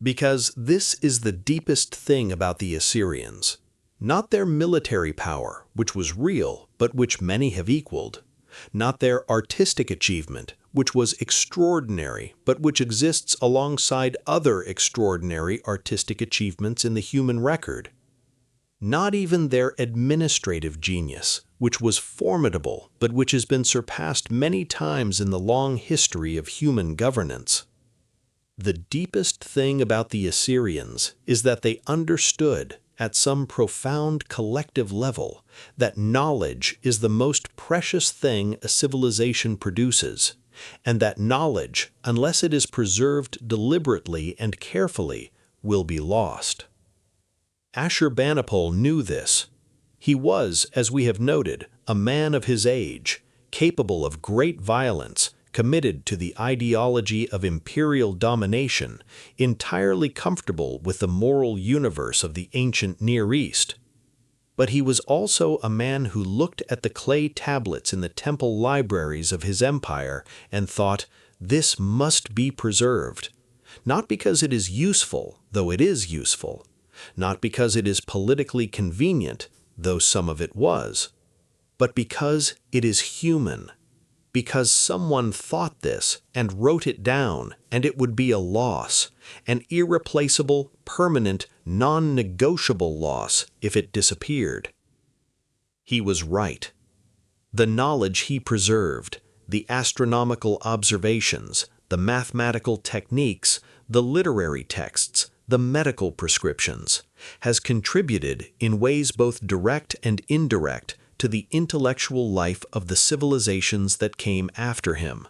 Because this is the deepest thing about the Assyrians, not their military power, which was real, but which many have equaled, not their artistic achievement, which was extraordinary, but which exists alongside other extraordinary artistic achievements in the human record. Not even their administrative genius, which was formidable, but which has been surpassed many times in the long history of human governance. The deepest thing about the Assyrians is that they understood, at some profound collective level, that knowledge is the most precious thing a civilization produces, and that knowledge, unless it is preserved deliberately and carefully, will be lost. Ashurbanipal knew this. He was, as we have noted, a man of his age, capable of great violence, committed to the ideology of imperial domination, entirely comfortable with the moral universe of the ancient Near East. But he was also a man who looked at the clay tablets in the temple libraries of his empire and thought, this must be preserved, not because it is useful, though it is useful, not because it is politically convenient, though some of it was, but because it is human, because someone thought this and wrote it down, and it would be a loss, an irreplaceable, permanent, non-negotiable loss if it disappeared. He was right. The knowledge he preserved, the astronomical observations, the mathematical techniques, the literary texts, the medical prescriptions, has contributed in ways both direct and indirect to the intellectual life of the civilizations that came after him,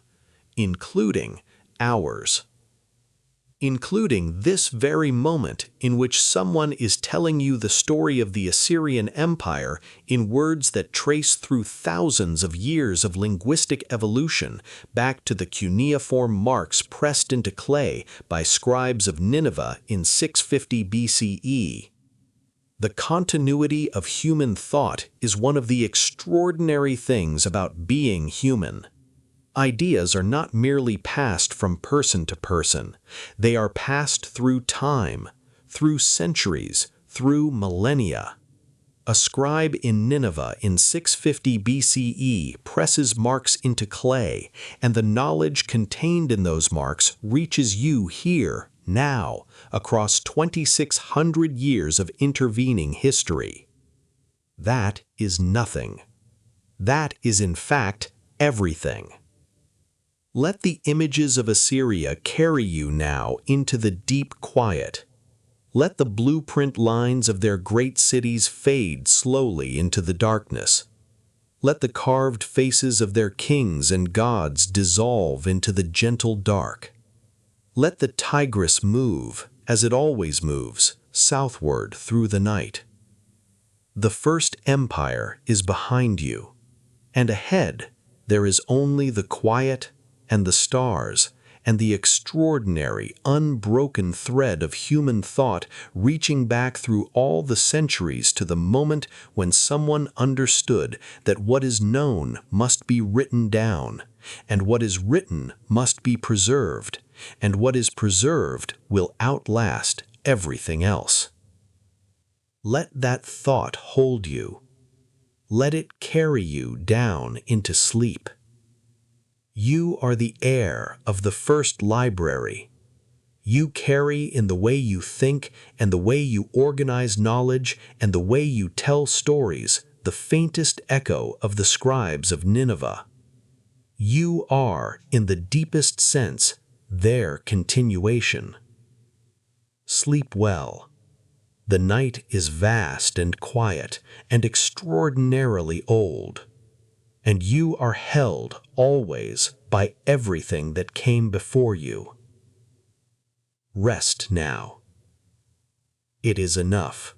including ours. Including this very moment in which someone is telling you the story of the Assyrian Empire in words that trace through thousands of years of linguistic evolution back to the cuneiform marks pressed into clay by scribes of Nineveh in 650 BCE. The continuity of human thought is one of the extraordinary things about being human. Ideas are not merely passed from person to person. They are passed through time, through centuries, through millennia. A scribe in Nineveh in 650 BCE presses marks into clay, and the knowledge contained in those marks reaches you here, now, across 2,600 years of intervening history. That is nothing. That is, in fact, everything. Let the images of Assyria carry you now into the deep quiet. Let the blueprint lines of their great cities fade slowly into the darkness. Let the carved faces of their kings and gods dissolve into the gentle dark. Let the Tigris move, as it always moves, southward through the night. The first empire is behind you, and ahead there is only the quiet and the stars, and the extraordinary, unbroken thread of human thought reaching back through all the centuries to the moment when someone understood that what is known must be written down, and what is written must be preserved, and what is preserved will outlast everything else. Let that thought hold you. Let it carry you down into sleep. You are the heir of the first library. You carry in the way you think and the way you organize knowledge and the way you tell stories the faintest echo of the scribes of Nineveh. You are, in the deepest sense, their continuation. Sleep well. The night is vast and quiet and extraordinarily old. And you are held always by everything that came before you. Rest now. It is enough.